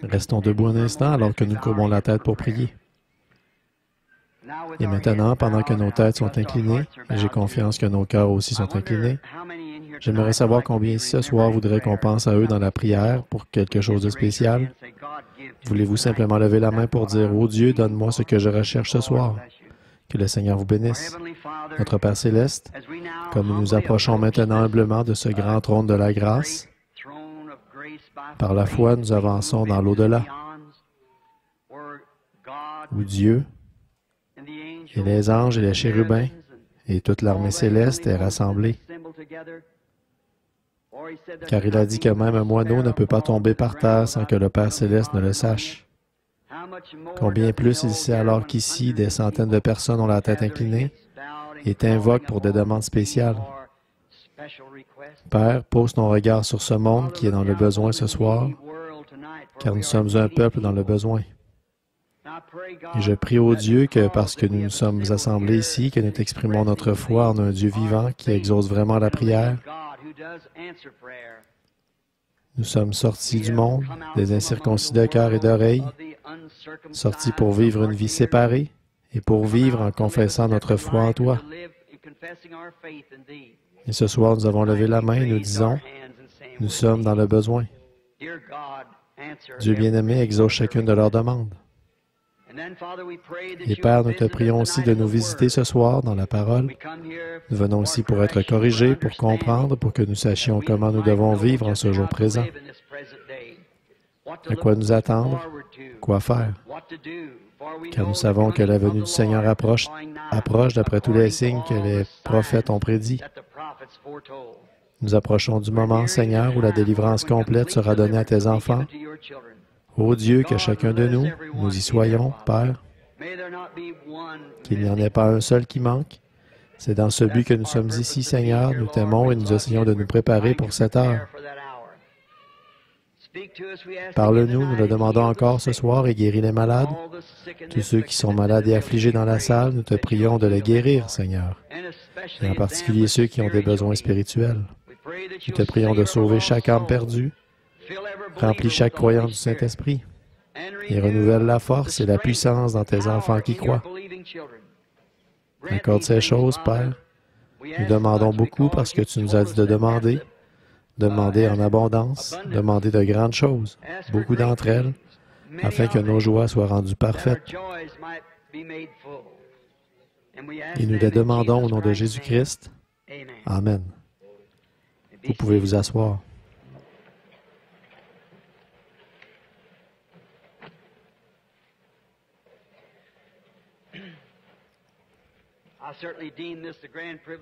Restons debout un instant alors que nous courbons la tête pour prier. Et maintenant, pendant que nos têtes sont inclinées, et j'ai confiance que nos cœurs aussi sont inclinés, j'aimerais savoir combien ici ce soir voudraient qu'on pense à eux dans la prière pour quelque chose de spécial. Voulez-vous simplement lever la main pour dire « Oh Dieu, donne-moi ce que je recherche ce soir ». Que le Seigneur vous bénisse. Notre Père Céleste, comme nous nous approchons maintenant humblement de ce grand trône de la grâce, par la foi, nous avançons dans l'au-delà, où Dieu et les anges et les chérubins et toute l'armée céleste est rassemblée. Car il a dit que même un moineau ne peut pas tomber par terre sans que le Père Céleste ne le sache. Combien plus il sait alors qu'ici, des centaines de personnes ont la tête inclinée et t'invoquent pour des demandes spéciales. Père, pose ton regard sur ce monde qui est dans le besoin ce soir, car nous sommes un peuple dans le besoin. Et je prie au Dieu que, parce que nous nous sommes assemblés ici, que nous t'exprimons notre foi en un Dieu vivant qui exauce vraiment la prière. Nous sommes sortis du monde, des incirconcis de cœur et d'oreille, sortis pour vivre une vie séparée et pour vivre en confessant notre foi en toi. Et ce soir, nous avons levé la main et nous disons, nous sommes dans le besoin. Dieu bien-aimé exauce chacune de leurs demandes. Et Père, nous te prions aussi de nous visiter ce soir dans la parole. Nous venons ici pour être corrigés, pour comprendre, pour que nous sachions comment nous devons vivre en ce jour présent. À quoi nous attendre, quoi faire. Car nous savons que la venue du Seigneur approche d'après tous les signes que les prophètes ont prédits. Nous approchons du moment, Seigneur, où la délivrance complète sera donnée à tes enfants. Ô Dieu, que chacun de nous, nous y soyons, Père, qu'il n'y en ait pas un seul qui manque. C'est dans ce but que nous sommes ici, Seigneur. Nous t'aimons et nous essayons de nous préparer pour cette heure. Parle-nous, nous le demandons encore ce soir, et guéris les malades. Tous ceux qui sont malades et affligés dans la salle, nous te prions de les guérir, Seigneur. Et en particulier ceux qui ont des besoins spirituels. Nous te prions de sauver chaque âme perdue. Remplis chaque croyant du Saint-Esprit et renouvelle la force et la puissance dans tes enfants qui croient. Accorde ces choses, Père. Nous demandons beaucoup parce que tu nous as dit de demander. Demander en abondance, demander de grandes choses, beaucoup d'entre elles, afin que nos joies soient rendues parfaites. Et nous les demandons au nom de Jésus-Christ. Amen. Vous pouvez vous asseoir.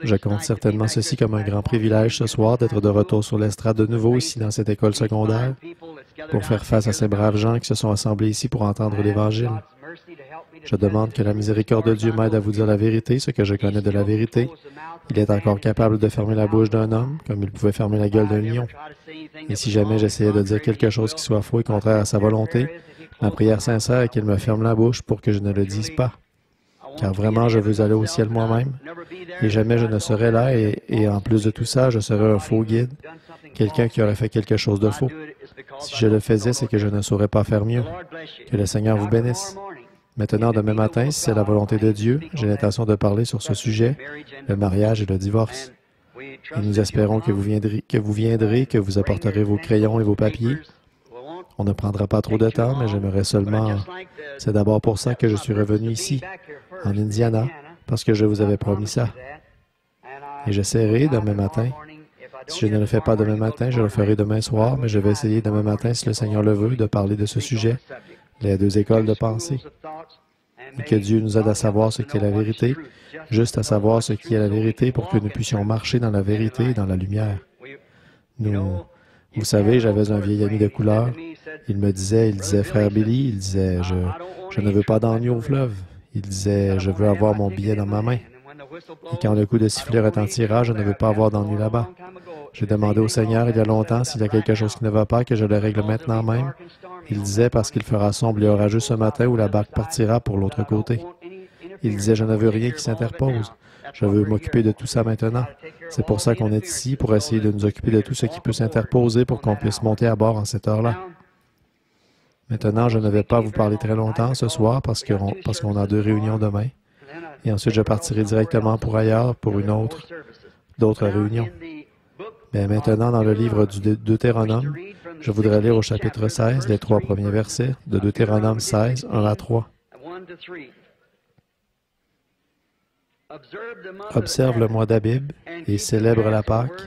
Je compte certainement ceci comme un grand privilège ce soir d'être de retour sur l'estrade de nouveau ici dans cette école secondaire pour faire face à ces braves gens qui se sont assemblés ici pour entendre l'Évangile. Je demande que la miséricorde de Dieu m'aide à vous dire la vérité, ce que je connais de la vérité. Il est encore capable de fermer la bouche d'un homme, comme il pouvait fermer la gueule d'un lion. Et si jamais j'essayais de dire quelque chose qui soit faux et contraire à sa volonté, ma prière sincère est qu'il me ferme la bouche pour que je ne le dise pas. Car vraiment, je veux aller au ciel moi-même, et jamais je ne serai là, et en plus de tout ça, je serai un faux guide, quelqu'un qui aurait fait quelque chose de faux. Si je le faisais, c'est que je ne saurais pas faire mieux. Que le Seigneur vous bénisse. Maintenant, demain matin, si c'est la volonté de Dieu, j'ai l'intention de parler sur ce sujet, le mariage et le divorce. Et nous espérons que vous viendrez, que vous apporterez vos crayons et vos papiers. On ne prendra pas trop de temps, mais j'aimerais seulement... C'est d'abord pour ça que je suis revenu ici, en Indiana, parce que je vous avais promis ça. Et j'essaierai demain matin. Si je ne le fais pas demain matin, je le ferai demain soir, mais je vais essayer demain matin, si le Seigneur le veut, de parler de ce sujet, les deux écoles de pensée. Et que Dieu nous aide à savoir ce qui est la vérité, juste à savoir ce qui est la vérité pour que nous puissions marcher dans la vérité et dans la lumière. Vous savez, j'avais un vieil ami de couleur. Il disait, frère Billy, il disait, je ne veux pas d'agneau au fleuve. Il disait, je veux avoir mon billet dans ma main. Et quand le coup de sifflet retentira, je ne veux pas avoir d'ennui là-bas. J'ai demandé au Seigneur il y a longtemps s'il y a quelque chose qui ne va pas, que je le règle maintenant même. Il disait, parce qu'il fera sombre et orageux ce matin où la barque partira pour l'autre côté. Il disait, je ne veux rien qui s'interpose. Je veux m'occuper de tout ça maintenant. C'est pour ça qu'on est ici, pour essayer de nous occuper de tout ce qui peut s'interposer pour qu'on puisse monter à bord en cette heure-là. Maintenant, je ne vais pas vous parler très longtemps ce soir parce qu'on a 2 réunions demain. Et ensuite, je partirai directement pour ailleurs pour d'autres réunions. Mais maintenant, dans le livre du Deutéronome, je voudrais lire au chapitre 16, les 3 premiers versets de Deutéronome 16, 1 à 3. Observe le mois d'Abib et célèbre la Pâque,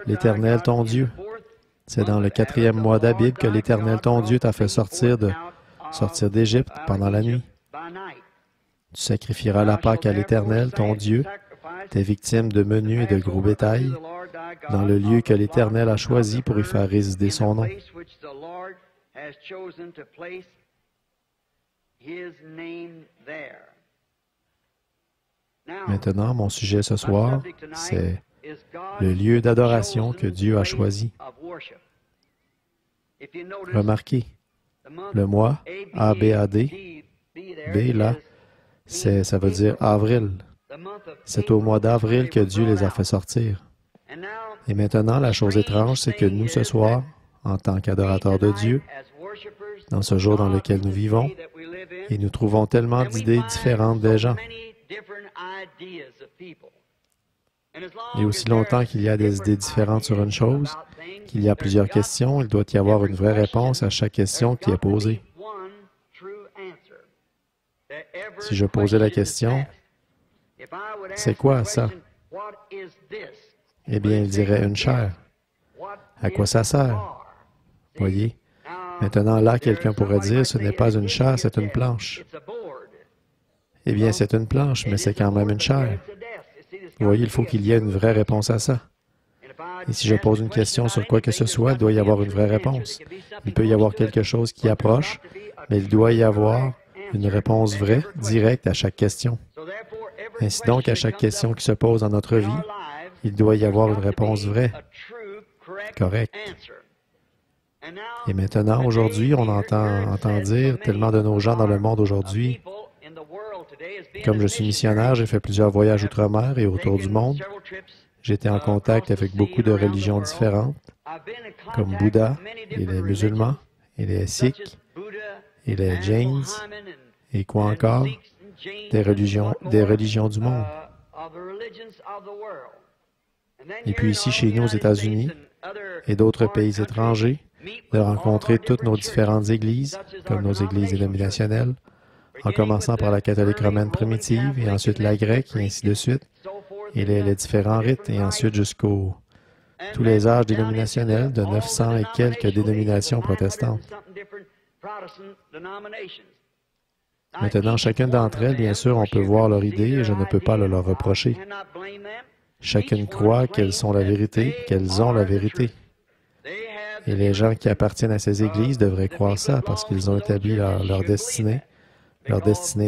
l'Éternel ton Dieu. C'est dans le 4e mois d'Abib que l'Éternel ton Dieu t'a fait sortir d'Égypte pendant la nuit. Tu sacrifieras la Pâque à l'Éternel ton Dieu, tes victimes de menu et de gros bétail, dans le lieu que l'Éternel a choisi pour y faire résider son nom. Maintenant, mon sujet ce soir, c'est le lieu d'adoration que Dieu a choisi. Remarquez, le mois, A-B-A-D, B là, ça veut dire avril. C'est au mois d'avril que Dieu les a fait sortir. Et maintenant, la chose étrange, c'est que nous, ce soir, en tant qu'adorateurs de Dieu, dans ce jour dans lequel nous vivons, et nous trouvons tellement d'idées différentes des gens. Et aussi longtemps qu'il y a des idées différentes sur une chose, qu'il y a plusieurs questions, il doit y avoir une vraie réponse à chaque question qui est posée. Si je posais la question, « C'est quoi ça? » Eh bien, il dirait une chair. À quoi ça sert? Voyez? Maintenant, là, quelqu'un pourrait dire, ce n'est pas une chair, c'est une planche. Eh bien, c'est une planche, mais c'est quand même une chair. Vous voyez, il faut qu'il y ait une vraie réponse à ça. Et si je pose une question sur quoi que ce soit, il doit y avoir une vraie réponse. Il peut y avoir quelque chose qui approche, mais il doit y avoir une réponse vraie, directe à chaque question. Ainsi donc, à chaque question qui se pose dans notre vie, il doit y avoir une réponse vraie, correcte. Et maintenant, aujourd'hui, on entend dire tellement de nos gens dans le monde aujourd'hui. Comme je suis missionnaire, j'ai fait plusieurs voyages outre-mer et autour du monde. J'ai été en contact avec beaucoup de religions différentes, comme Bouddha et les musulmans, et les Sikhs, et les Jains, et quoi encore? Des religions du monde. Et puis ici, chez nous, aux États-Unis, et d'autres pays étrangers, de rencontrer toutes nos différentes églises, comme nos églises dénominationnelles, en commençant par la catholique romaine primitive, et ensuite la grecque, et ainsi de suite, et les différents rites, et ensuite jusqu'aux tous les âges dénominationnels de 900 et quelques dénominations protestantes. Maintenant, chacune d'entre elles, bien sûr, on peut voir leur idée, et je ne peux pas le leur reprocher. Chacune croit qu'elles ont la vérité. Et les gens qui appartiennent à ces églises devraient croire ça, parce qu'ils ont établi leur destinée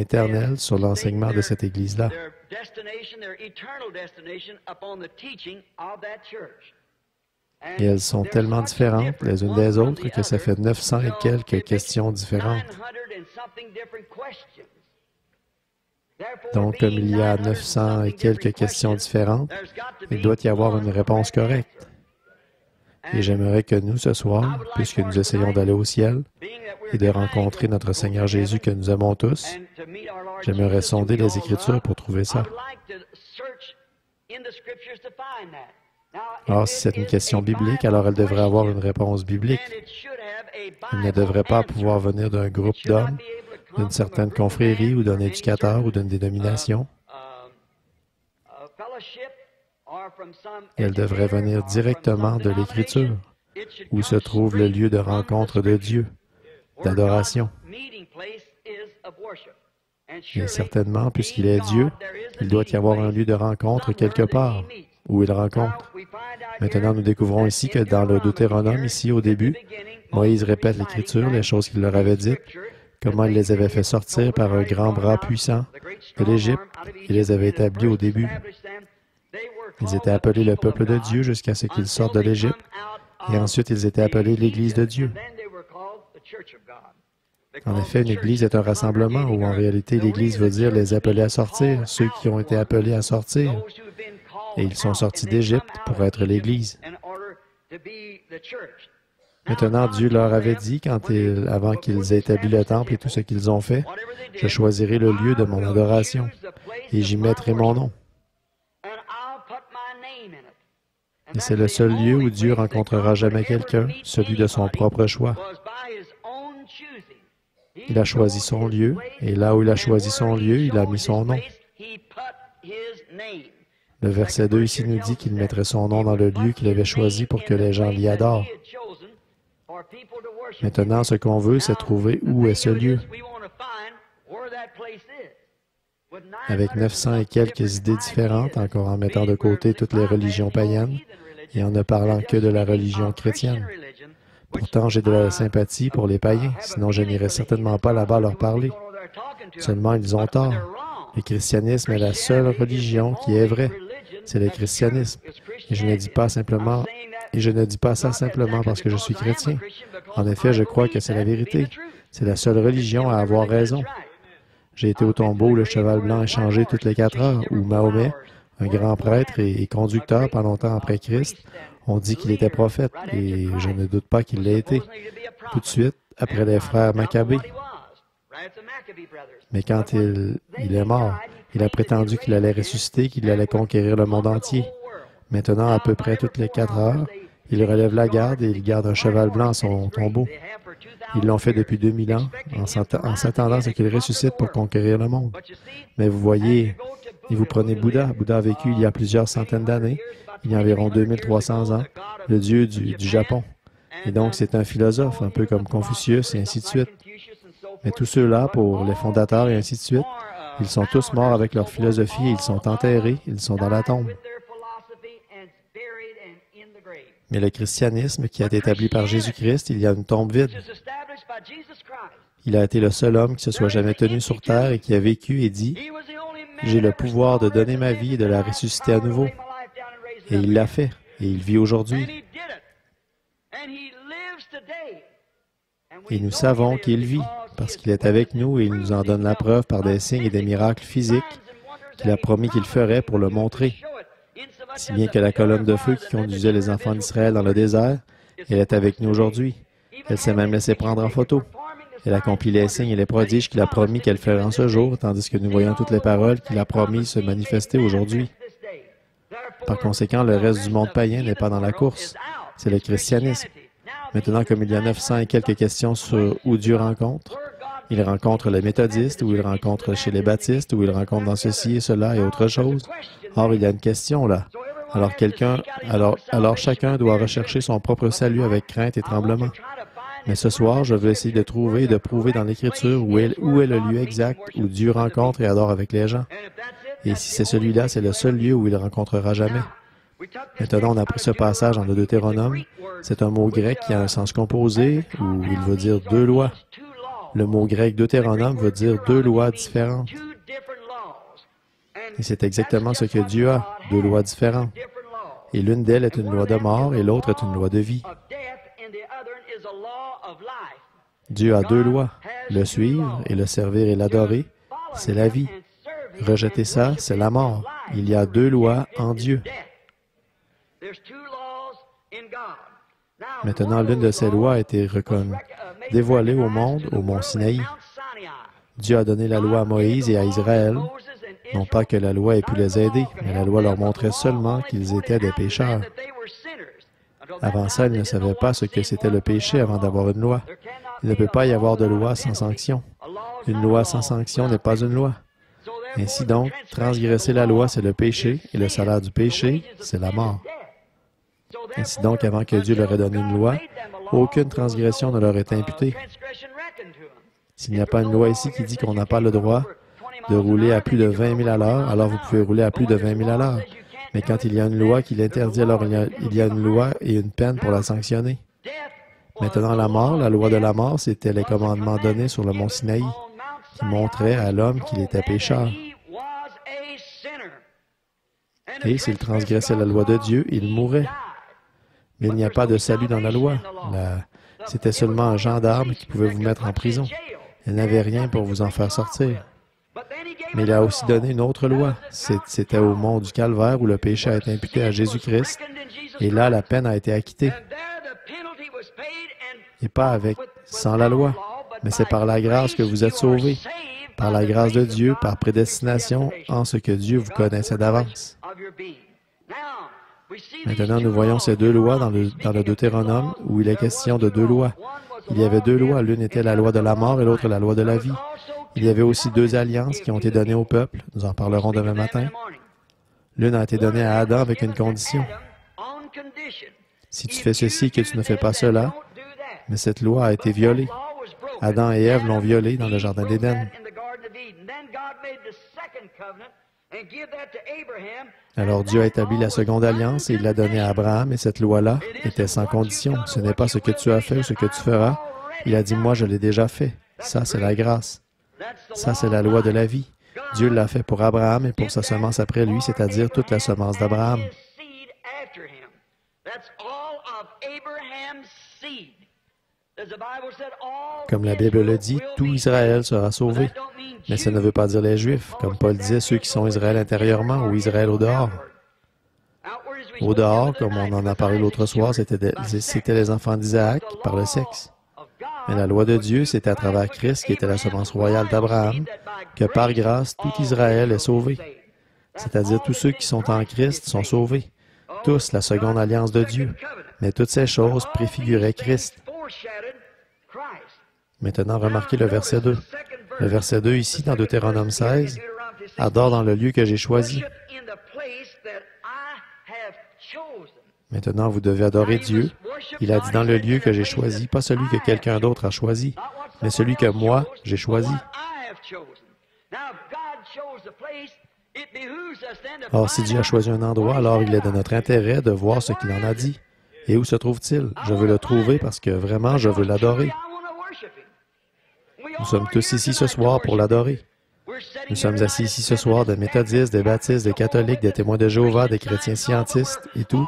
éternelle sur l'enseignement de cette Église-là. Et elles sont tellement différentes les unes des autres que ça fait 900 et quelques questions différentes. Donc, comme il y a 900 et quelques questions différentes, il doit y avoir une réponse correcte. Et j'aimerais que nous, ce soir, puisque nous essayons d'aller au ciel et de rencontrer notre Seigneur Jésus que nous aimons tous, j'aimerais sonder les Écritures pour trouver ça. Or, si c'est une question biblique, alors elle devrait avoir une réponse biblique. Elle ne devrait pas pouvoir venir d'un groupe d'hommes, d'une certaine confrérie ou d'un éducateur ou d'une dénomination. Elle devrait venir directement de l'Écriture, où se trouve le lieu de rencontre de Dieu, d'adoration. Et certainement, puisqu'il est Dieu, il doit y avoir un lieu de rencontre quelque part, où il rencontre. Maintenant, nous découvrons ici que dans le Deutéronome, ici au début, Moïse répète l'Écriture, les choses qu'il leur avait dites, comment il les avait fait sortir par un grand bras puissant de l'Égypte. Il les avait établis au début. Ils étaient appelés le peuple de Dieu jusqu'à ce qu'ils sortent de l'Égypte, et ensuite ils étaient appelés l'Église de Dieu. En effet, une Église est un rassemblement où en réalité l'Église veut dire les appelés à sortir, ceux qui ont été appelés à sortir. Et ils sont sortis d'Égypte pour être l'Église. Maintenant, Dieu leur avait dit, avant qu'ils aient établi le temple et tout ce qu'ils ont fait, « Je choisirai le lieu de mon adoration, et j'y mettrai mon nom. » Et c'est le seul lieu où Dieu rencontrera jamais quelqu'un, celui de son propre choix. Il a choisi son lieu, et là où il a choisi son lieu, il a mis son nom. Le verset 2 ici nous dit qu'il mettrait son nom dans le lieu qu'il avait choisi pour que les gens l'y adorent. Maintenant, ce qu'on veut, c'est trouver où est ce lieu. Avec 900 et quelques idées différentes, encore en mettant de côté toutes les religions païennes et en ne parlant que de la religion chrétienne. Pourtant, j'ai de la sympathie pour les païens, sinon je n'irais certainement pas là-bas leur parler. Seulement, ils ont tort. Le christianisme est la seule religion qui est vraie. C'est le christianisme. Et je ne dis pas ça simplement parce que je suis chrétien. En effet, je crois que c'est la vérité. C'est la seule religion à avoir raison. J'ai été au tombeau où le cheval blanc est changé toutes les 4 heures, où Mahomet, un grand prêtre et conducteur pas longtemps après Christ, on dit qu'il était prophète, et je ne doute pas qu'il l'ait été. Tout de suite, après les frères Maccabées. Mais quand il est mort, il a prétendu qu'il allait ressusciter, qu'il allait conquérir le monde entier. Maintenant, à peu près toutes les 4 heures, il relève la garde et il garde un cheval blanc à son tombeau. Ils l'ont fait depuis 2000 ans, en s'attendant à ce qu'il ressuscite pour conquérir le monde. Mais vous voyez, et vous prenez Bouddha. Bouddha a vécu il y a plusieurs centaines d'années, il y a environ 2300 ans, le dieu du Japon. Et donc, c'est un philosophe, un peu comme Confucius et ainsi de suite. Mais tous ceux-là, pour les fondateurs et ainsi de suite, ils sont tous morts avec leur philosophie et ils sont enterrés, ils sont dans la tombe. Mais le christianisme, qui a été établi par Jésus-Christ, il y a une tombe vide. Il a été le seul homme qui se soit jamais tenu sur terre et qui a vécu et dit, « J'ai le pouvoir de donner ma vie et de la ressusciter à nouveau. » Et il l'a fait, et il vit aujourd'hui. Et nous savons qu'il vit, parce qu'il est avec nous et il nous en donne la preuve par des signes et des miracles physiques qu'il a promis qu'il ferait pour le montrer. Si bien que la colonne de feu qui conduisait les enfants d'Israël dans le désert, elle est avec nous aujourd'hui. Elle s'est même laissée prendre en photo. Elle accomplit les signes et les prodiges qu'il a promis qu'elle ferait en ce jour, tandis que nous voyons toutes les paroles qu'il a promis se manifester aujourd'hui. Par conséquent, le reste du monde païen n'est pas dans la course. C'est le christianisme. Maintenant, comme il y a 900 et quelques questions sur où Dieu rencontre, il rencontre les méthodistes, ou il rencontre chez les baptistes, ou il rencontre dans ceci et cela et autre chose. Or, il y a une question là. Alors chacun doit rechercher son propre salut avec crainte et tremblement. Mais ce soir, je veux essayer de trouver et de prouver dans l'Écriture où est le lieu exact où Dieu rencontre et adore avec les gens. Et si c'est celui-là, c'est le seul lieu où il rencontrera jamais. Maintenant, on a pris ce passage dans le Deutéronome. C'est un mot grec qui a un sens composé, où il veut dire deux lois. Le mot grec Deutéronome veut dire deux lois différentes. Et c'est exactement ce que Dieu a, deux lois différentes. Et l'une d'elles est une loi de mort et l'autre est une loi de vie. Dieu a deux lois, le suivre et le servir et l'adorer, c'est la vie. Rejeter ça, c'est la mort. Il y a deux lois en Dieu. Maintenant, l'une de ces lois a été dévoilée au monde au mont Sinaï. Dieu a donné la loi à Moïse et à Israël. Non pas que la loi ait pu les aider, mais la loi leur montrait seulement qu'ils étaient des pécheurs. Avant ça, ils ne savaient pas ce que c'était le péché avant d'avoir une loi. Il ne peut pas y avoir de loi sans sanction. Une loi sans sanction n'est pas une loi. Ainsi donc, transgresser la loi, c'est le péché, et le salaire du péché, c'est la mort. Ainsi donc, avant que Dieu leur ait donné une loi, aucune transgression ne leur est imputée. S'il n'y a pas une loi ici qui dit qu'on n'a pas le droit de rouler à plus de 20 000 à l'heure, alors vous pouvez rouler à plus de 20 000 à l'heure. Mais quand il y a une loi qui l'interdit, alors il y a une loi et une peine pour la sanctionner. Maintenant, la mort, la loi de la mort, c'était les commandements donnés sur le mont Sinaï, qui montraient à l'homme qu'il était pécheur. Et s'il transgressait la loi de Dieu, il mourrait. Mais il n'y a pas de salut dans la loi. C'était seulement un gendarme qui pouvait vous mettre en prison. Il n'avait rien pour vous en faire sortir. Mais il a aussi donné une autre loi. C'était au mont du Calvaire où le péché a été imputé à Jésus-Christ. Et là, la peine a été acquittée. et pas sans la loi, mais c'est par la grâce que vous êtes sauvés, par la grâce de Dieu, par prédestination, en ce que Dieu vous connaissait d'avance. Maintenant, nous voyons ces deux lois dans le Deutéronome, où il est question de deux lois. Il y avait deux lois, l'une était la loi de la mort et l'autre la loi de la vie. Il y avait aussi deux alliances qui ont été données au peuple, nous en parlerons demain matin. L'une a été donnée à Adam avec une condition. Si tu fais ceci et que tu ne fais pas cela, mais cette loi a été violée. Adam et Ève l'ont violée dans le Jardin d'Éden. Alors Dieu a établi la seconde alliance et il l'a donnée à Abraham, et cette loi-là était sans condition. Ce n'est pas ce que tu as fait ou ce que tu feras. Il a dit, moi je l'ai déjà fait. Ça, c'est la grâce. Ça, c'est la loi de la vie. Dieu l'a fait pour Abraham et pour sa semence après lui, c'est-à-dire toute la semence d'Abraham. Comme la Bible le dit, tout Israël sera sauvé. Mais ça ne veut pas dire les Juifs, comme Paul disait, ceux qui sont Israël intérieurement ou Israël au dehors. Au dehors, comme on en a parlé l'autre soir, c'était les enfants d'Isaac par le sexe. Mais la loi de Dieu, c'était à travers Christ, qui était la semence royale d'Abraham, que par grâce, tout Israël est sauvé. C'est-à-dire tous ceux qui sont en Christ sont sauvés. Tous la seconde alliance de Dieu. Mais toutes ces choses préfiguraient Christ. Maintenant, remarquez le verset 2. Le verset 2 ici, dans Deutéronome 16, « Adore dans le lieu que j'ai choisi. » Maintenant, vous devez adorer Dieu. Il a dit dans le lieu que j'ai choisi, pas celui que quelqu'un d'autre a choisi, mais celui que moi, j'ai choisi. Or, si Dieu a choisi un endroit, alors il est de notre intérêt de voir ce qu'il en a dit. Et où se trouve-t-il? Je veux le trouver parce que vraiment, je veux l'adorer. Nous sommes tous ici ce soir pour l'adorer. Nous sommes assis ici ce soir des méthodistes, des baptistes, des catholiques, des témoins de Jéhovah, des chrétiens scientistes et tout,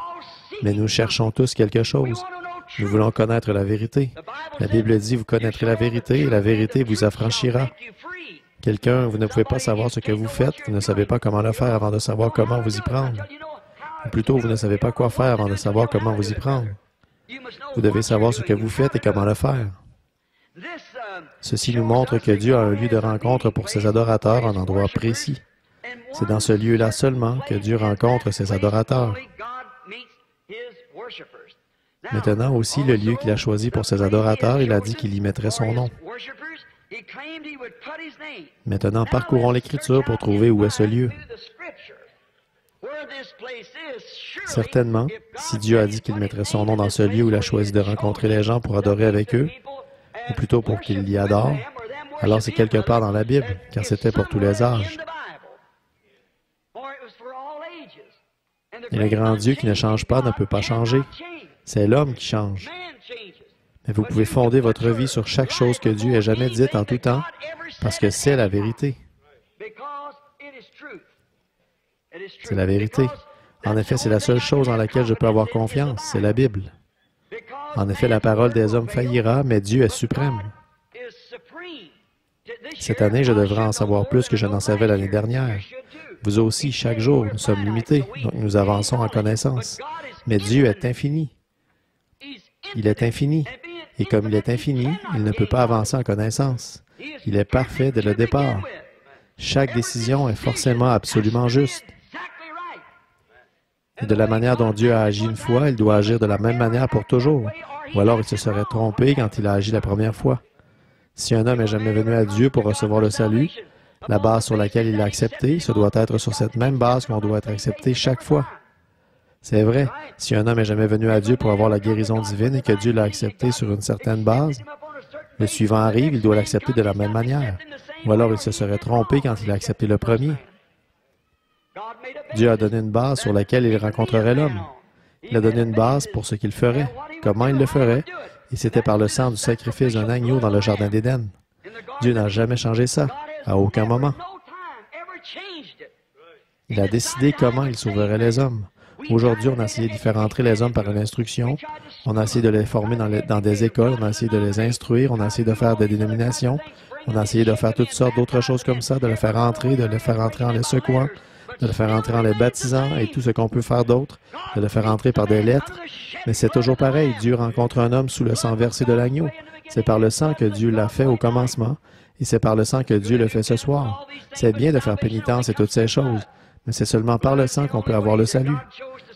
mais nous cherchons tous quelque chose. Nous voulons connaître la vérité. La Bible dit, vous connaîtrez la vérité et la vérité vous affranchira. Quelqu'un, vous ne pouvez pas savoir ce que vous faites, vous ne savez pas comment le faire avant de savoir comment vous y prendre. Ou plutôt, vous ne savez pas quoi faire avant de savoir comment vous y prendre. Vous devez savoir ce que vous faites et comment le faire. Ceci nous montre que Dieu a un lieu de rencontre pour ses adorateurs en endroit précis. C'est dans ce lieu-là seulement que Dieu rencontre ses adorateurs. Maintenant aussi, le lieu qu'il a choisi pour ses adorateurs, il a dit qu'il y mettrait son nom. Maintenant, parcourons l'Écriture pour trouver où est ce lieu. Certainement, si Dieu a dit qu'il mettrait son nom dans ce lieu où il a choisi de rencontrer les gens pour adorer avec eux, ou plutôt pour qu'ils l'y adorent, alors c'est quelque part dans la Bible, car c'était pour tous les âges. Et le grand Dieu qui ne change pas ne peut pas changer. C'est l'homme qui change. Mais vous pouvez fonder votre vie sur chaque chose que Dieu ait jamais dite en tout temps, parce que c'est la vérité. C'est la vérité. En effet, c'est la seule chose en laquelle je peux avoir confiance, c'est la Bible. En effet, la parole des hommes faillira, mais Dieu est suprême. Cette année, je devrais en savoir plus que je n'en savais l'année dernière. Vous aussi, chaque jour, nous sommes limités, donc nous avançons en connaissance. Mais Dieu est infini. Il est infini. Et comme il est infini, il ne peut pas avancer en connaissance. Il est parfait dès le départ. Chaque décision est forcément absolument juste. Et de la manière dont Dieu a agi une fois, il doit agir de la même manière pour toujours. Ou alors il se serait trompé quand il a agi la première fois. Si un homme n'est jamais venu à Dieu pour recevoir le salut, la base sur laquelle il l'a accepté, ce doit être sur cette même base qu'on doit être accepté chaque fois. C'est vrai, si un homme n'est jamais venu à Dieu pour avoir la guérison divine et que Dieu l'a accepté sur une certaine base, le suivant arrive, il doit l'accepter de la même manière. Ou alors il se serait trompé quand il a accepté le premier. Dieu a donné une base sur laquelle il rencontrerait l'homme. Il a donné une base pour ce qu'il ferait, comment il le ferait, et c'était par le sang du sacrifice d'un agneau dans le Jardin d'Éden. Dieu n'a jamais changé ça, à aucun moment. Il a décidé comment il sauverait les hommes. Aujourd'hui, on a essayé d'y faire entrer les hommes par une instruction. On a essayé de les former dans des écoles, on a essayé de les instruire, on a essayé de faire des dénominations, on a essayé de faire toutes sortes d'autres choses comme ça, de les faire entrer en les secouant, de le faire entrer en les baptisant et tout ce qu'on peut faire d'autre, de le faire entrer par des lettres. Mais c'est toujours pareil, Dieu rencontre un homme sous le sang versé de l'agneau. C'est par le sang que Dieu l'a fait au commencement, et c'est par le sang que Dieu le fait ce soir. C'est bien de faire pénitence et toutes ces choses, mais c'est seulement par le sang qu'on peut avoir le salut.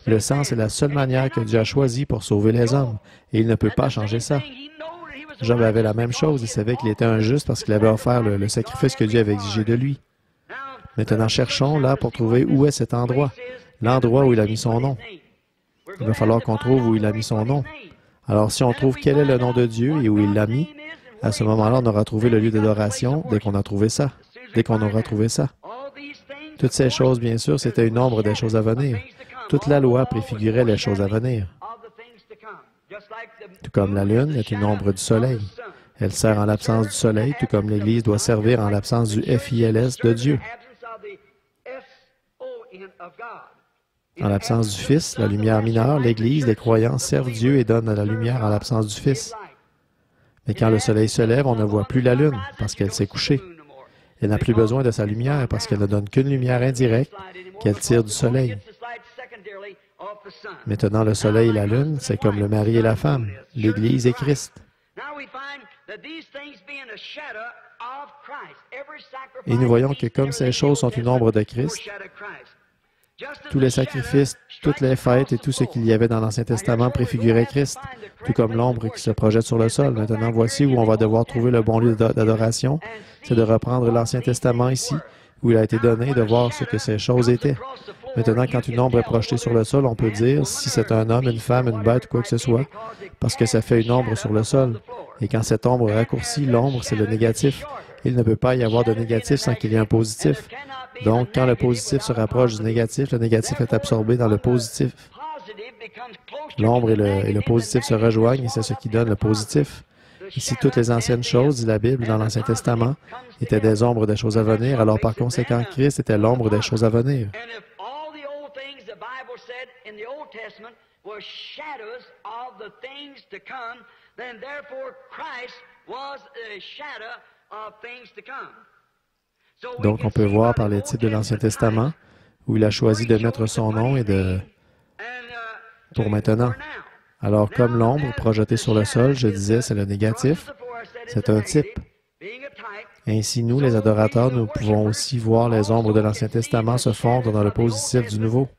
Le sang, c'est la seule manière que Dieu a choisie pour sauver les hommes, et il ne peut pas changer ça. Job avait la même chose, il savait qu'il était injuste parce qu'il avait offert le sacrifice que Dieu avait exigé de lui. Maintenant, cherchons là pour trouver où est cet endroit, l'endroit où il a mis son nom. Il va falloir qu'on trouve où il a mis son nom. Alors, si on trouve quel est le nom de Dieu et où il l'a mis, à ce moment-là, on aura trouvé le lieu d'adoration dès qu'on a trouvé ça, dès qu'on aura trouvé ça. Toutes ces choses, bien sûr, c'était une ombre des choses à venir. Toute la loi préfigurait les choses à venir. Tout comme la lune est une ombre du soleil. Elle sert en l'absence du soleil, tout comme l'Église doit servir en l'absence du FILS de Dieu. En l'absence du Fils, la lumière mineure, l'Église, les croyants servent Dieu et donnent la lumière en l'absence du Fils. Mais quand le soleil se lève, on ne voit plus la lune parce qu'elle s'est couchée. Elle n'a plus besoin de sa lumière parce qu'elle ne donne qu'une lumière indirecte qu'elle tire du soleil. Maintenant, le soleil et la lune, c'est comme le mari et la femme, l'Église et Christ. Et nous voyons que comme ces choses sont une ombre de Christ, tous les sacrifices, toutes les fêtes et tout ce qu'il y avait dans l'Ancien Testament préfigurait Christ, tout comme l'ombre qui se projette sur le sol. Maintenant, voici où on va devoir trouver le bon lieu d'adoration, c'est de reprendre l'Ancien Testament ici, où il a été donné, de voir ce que ces choses étaient. Maintenant, quand une ombre est projetée sur le sol, on peut dire si c'est un homme, une femme, une bête ou quoi que ce soit, parce que ça fait une ombre sur le sol. Et quand cette ombre raccourcit, l'ombre, c'est le négatif. Il ne peut pas y avoir de négatif sans qu'il y ait un positif. Donc, quand le positif se rapproche du négatif, le négatif est absorbé dans le positif. L'ombre et le positif se rejoignent et c'est ce qui donne le positif. Ici, toutes les anciennes choses, dit la Bible, dans l'Ancien Testament, étaient des ombres des choses à venir, alors par conséquent, Christ était l'ombre des choses à venir. Donc, on peut voir par les types de l'Ancien Testament où il a choisi de mettre son nom et pour maintenant. Alors, comme l'ombre projetée sur le sol, je disais, c'est le négatif, c'est un type. Ainsi, nous, les adorateurs, nous pouvons aussi voir les ombres de l'Ancien Testament se fondre dans le positif du Nouveau.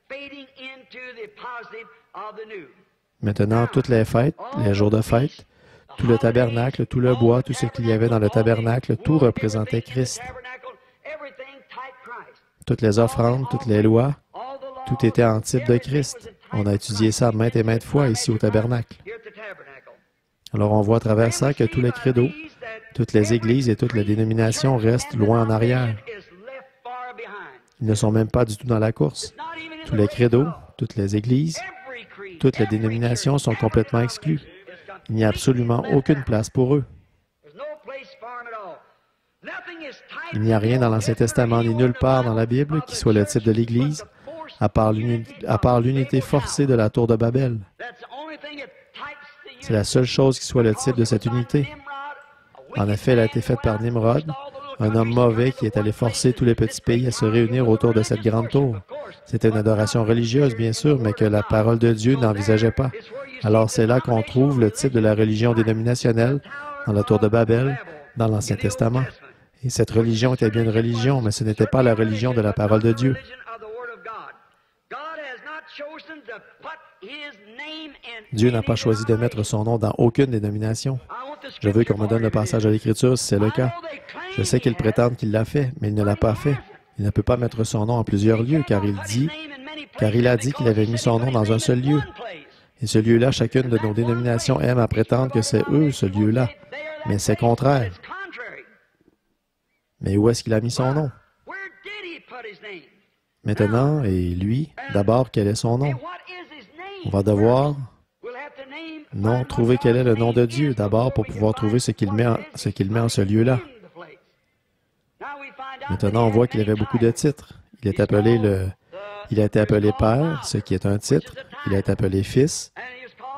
Maintenant, toutes les fêtes, les jours de fête, tout le tabernacle, tout le bois, tout ce qu'il y avait dans le tabernacle, tout représentait Christ. Toutes les offrandes, toutes les lois, tout était en type de Christ. On a étudié ça maintes et maintes fois ici au tabernacle. Alors on voit à travers ça que tous les credos, toutes les églises et toutes les dénominations restent loin en arrière. Ils ne sont même pas du tout dans la course. Tous les credos, toutes les églises, toutes les dénominations sont complètement exclues. Il n'y a absolument aucune place pour eux. Il n'y a rien dans l'Ancien Testament ni nulle part dans la Bible qui soit le type de l'Église, à part l'unité forcée de la tour de Babel. C'est la seule chose qui soit le type de cette unité. En effet, elle a été faite par Nimrod, un homme mauvais qui est allé forcer tous les petits pays à se réunir autour de cette grande tour. C'était une adoration religieuse, bien sûr, mais que la parole de Dieu n'envisageait pas. Alors c'est là qu'on trouve le type de la religion dénominationnelle, dans la tour de Babel, dans l'Ancien Testament. Et cette religion était bien une religion, mais ce n'était pas la religion de la parole de Dieu. Dieu n'a pas choisi de mettre son nom dans aucune dénomination. Je veux qu'on me donne le passage de l'Écriture si c'est le cas. Je sais qu'ils prétendent qu'il l'a fait, mais il ne l'a pas fait. Il ne peut pas mettre son nom en plusieurs lieux, car il a dit qu'il avait mis son nom dans un seul lieu. Et ce lieu-là, chacune de nos dénominations aime à prétendre que c'est eux, ce lieu-là. Mais c'est contraire. Mais où est-ce qu'il a mis son nom? Maintenant, et lui, d'abord, quel est son nom? On va devoir, non, trouver quel est le nom de Dieu, d'abord, pour pouvoir trouver ce qu'il met en ce lieu-là. Maintenant, on voit qu'il avait beaucoup de titres. Il a été appelé Père, ce qui est un titre. Il a été appelé Fils,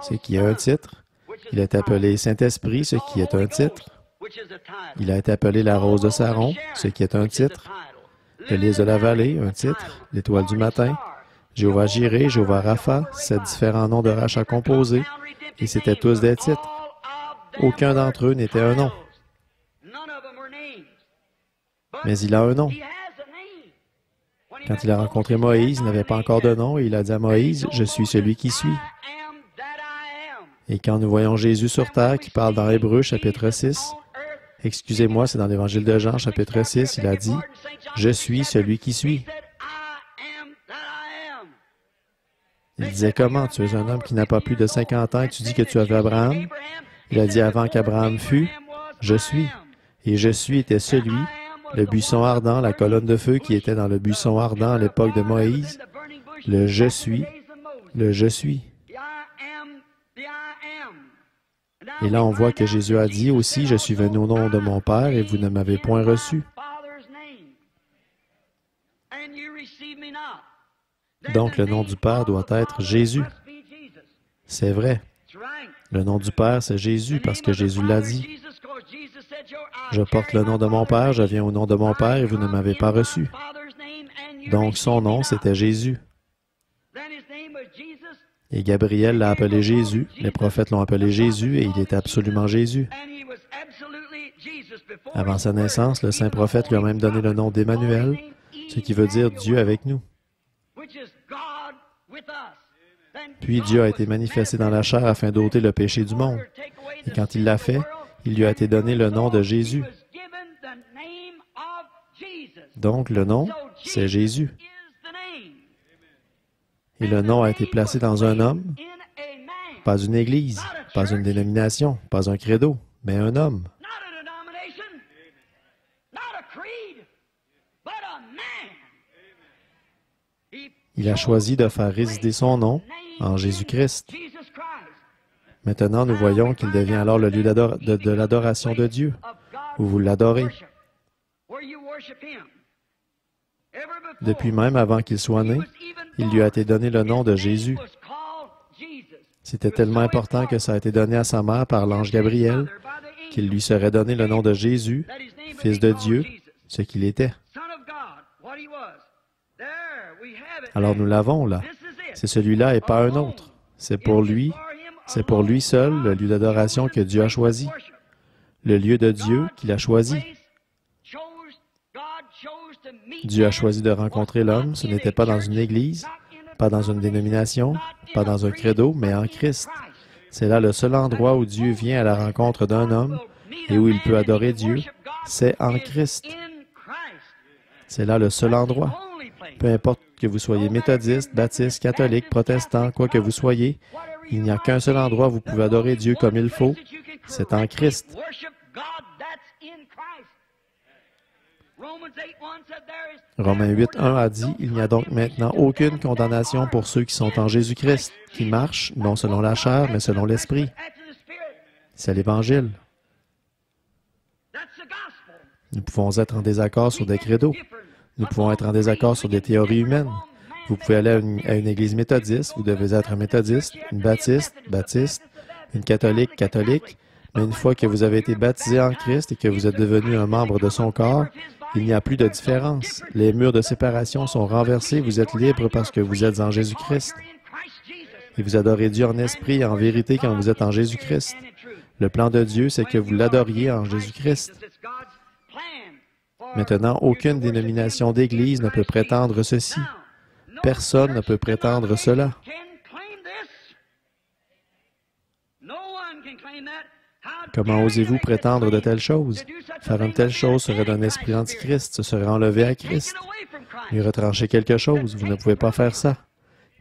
ce qui est un titre. Il a été appelé Saint-Esprit, ce qui est un titre. Il a été appelé la Rose de Saron, ce qui est un titre. Le lys de la vallée, un titre. L'étoile du matin. Jéhovah Jireh, Jéhovah Rapha, 7 différents noms de rachat composés, et c'étaient tous des titres. Aucun d'entre eux n'était un nom. Mais il a un nom. Quand il a rencontré Moïse, il n'avait pas encore de nom, et il a dit à Moïse, « Je suis celui qui suis. » Et quand nous voyons Jésus sur terre, qui parle dans Hébreux, chapitre 6, excusez-moi, c'est dans l'Évangile de Jean, chapitre 6, il a dit, « Je suis celui qui suis. » Il disait, « Comment? Tu es un homme qui n'a pas plus de 50 ans et tu dis que tu avais Abraham? » Il a dit, « Avant qu'Abraham fût, je suis. » Et je suis était celui, le buisson ardent, la colonne de feu qui était dans le buisson ardent à l'époque de Moïse, le je suis, le je suis. Et là, on voit que Jésus a dit aussi, « Je suis venu au nom de mon Père et vous ne m'avez point reçu. » Donc, le nom du Père doit être Jésus. C'est vrai. Le nom du Père, c'est Jésus, parce que Jésus l'a dit. Je porte le nom de mon Père, je viens au nom de mon Père et vous ne m'avez pas reçu. Donc, son nom, c'était Jésus. Et Gabriel l'a appelé Jésus, les prophètes l'ont appelé Jésus, et il était absolument Jésus. Avant sa naissance, le saint prophète lui a même donné le nom d'Emmanuel, ce qui veut dire Dieu avec nous. Puis Dieu a été manifesté dans la chair afin d'ôter le péché du monde. Et quand il l'a fait, il lui a été donné le nom de Jésus. Donc, le nom, c'est Jésus. Et le nom a été placé dans un homme, pas une église, pas une dénomination, pas un credo, mais un homme. Il a choisi de faire résider son nom en Jésus-Christ. Maintenant, nous voyons qu'il devient alors le lieu de l'adoration de Dieu, où vous l'adorez. Depuis même avant qu'il soit né, il lui a été donné le nom de Jésus. C'était tellement important que ça a été donné à sa mère par l'ange Gabriel, qu'il lui serait donné le nom de Jésus, Fils de Dieu, ce qu'il était. Alors nous l'avons là. C'est celui-là et pas un autre. C'est pour lui seul le lieu d'adoration que Dieu a choisi, le lieu de Dieu qu'il a choisi. Dieu a choisi de rencontrer l'homme, ce n'était pas dans une église, pas dans une dénomination, pas dans un credo, mais en Christ. C'est là le seul endroit où Dieu vient à la rencontre d'un homme et où il peut adorer Dieu, c'est en Christ. C'est là le seul endroit. Peu importe que vous soyez méthodiste, baptiste, catholique, protestant, quoi que vous soyez, il n'y a qu'un seul endroit où vous pouvez adorer Dieu comme il faut, c'est en Christ. Romains 8.1 a dit, « Il n'y a donc maintenant aucune condamnation pour ceux qui sont en Jésus-Christ, qui marchent, non selon la chair, mais selon l'Esprit. » C'est l'Évangile. Nous pouvons être en désaccord sur des credos. Nous pouvons être en désaccord sur des théories humaines. Vous pouvez aller à une église méthodiste, vous devez être un méthodiste, une baptiste, baptiste, une catholique, catholique, mais une fois que vous avez été baptisé en Christ et que vous êtes devenu un membre de son corps, il n'y a plus de différence. Les murs de séparation sont renversés, vous êtes libre parce que vous êtes en Jésus-Christ. Et vous adorez Dieu en esprit et en vérité quand vous êtes en Jésus-Christ. Le plan de Dieu, c'est que vous l'adoriez en Jésus-Christ. Maintenant, aucune dénomination d'Église ne peut prétendre ceci. Personne ne peut prétendre cela. Comment osez-vous prétendre de telles choses? Faire une telle chose serait d'un esprit antichrist, ce serait enlever à Christ. Lui retrancher quelque chose, vous ne pouvez pas faire ça.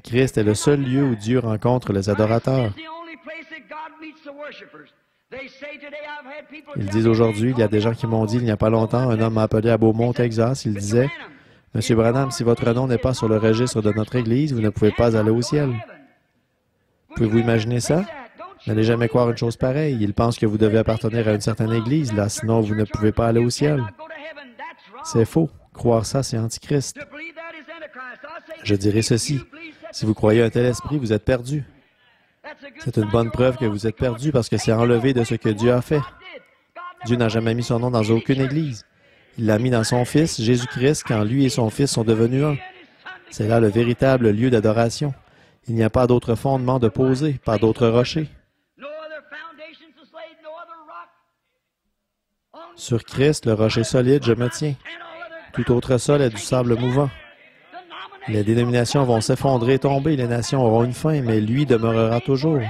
Christ est le seul lieu où Dieu rencontre les adorateurs. Ils disent aujourd'hui, il y a des gens qui m'ont dit, il n'y a pas longtemps, un homme m'a appelé à Beaumont, Texas, il disait, « Monsieur Branham, si votre nom n'est pas sur le registre de notre Église, vous ne pouvez pas aller au ciel. » Pouvez-vous imaginer ça? N'allez jamais croire une chose pareille. Ils pensent que vous devez appartenir à une certaine Église, là, sinon vous ne pouvez pas aller au ciel. C'est faux. Croire ça, c'est antichrist. Je dirais ceci. Si vous croyez un tel esprit, vous êtes perdu. C'est une bonne preuve que vous êtes perdu parce que c'est enlevé de ce que Dieu a fait. Dieu n'a jamais mis son nom dans aucune Église. Il l'a mis dans son Fils, Jésus-Christ, quand lui et son Fils sont devenus un. C'est là le véritable lieu d'adoration. Il n'y a pas d'autre fondement de poser, pas d'autre rocher. Sur Christ, le rocher solide, je me tiens. Tout autre sol est du sable mouvant. Les dénominations vont s'effondrer et tomber, les nations auront une fin, mais lui demeurera toujours.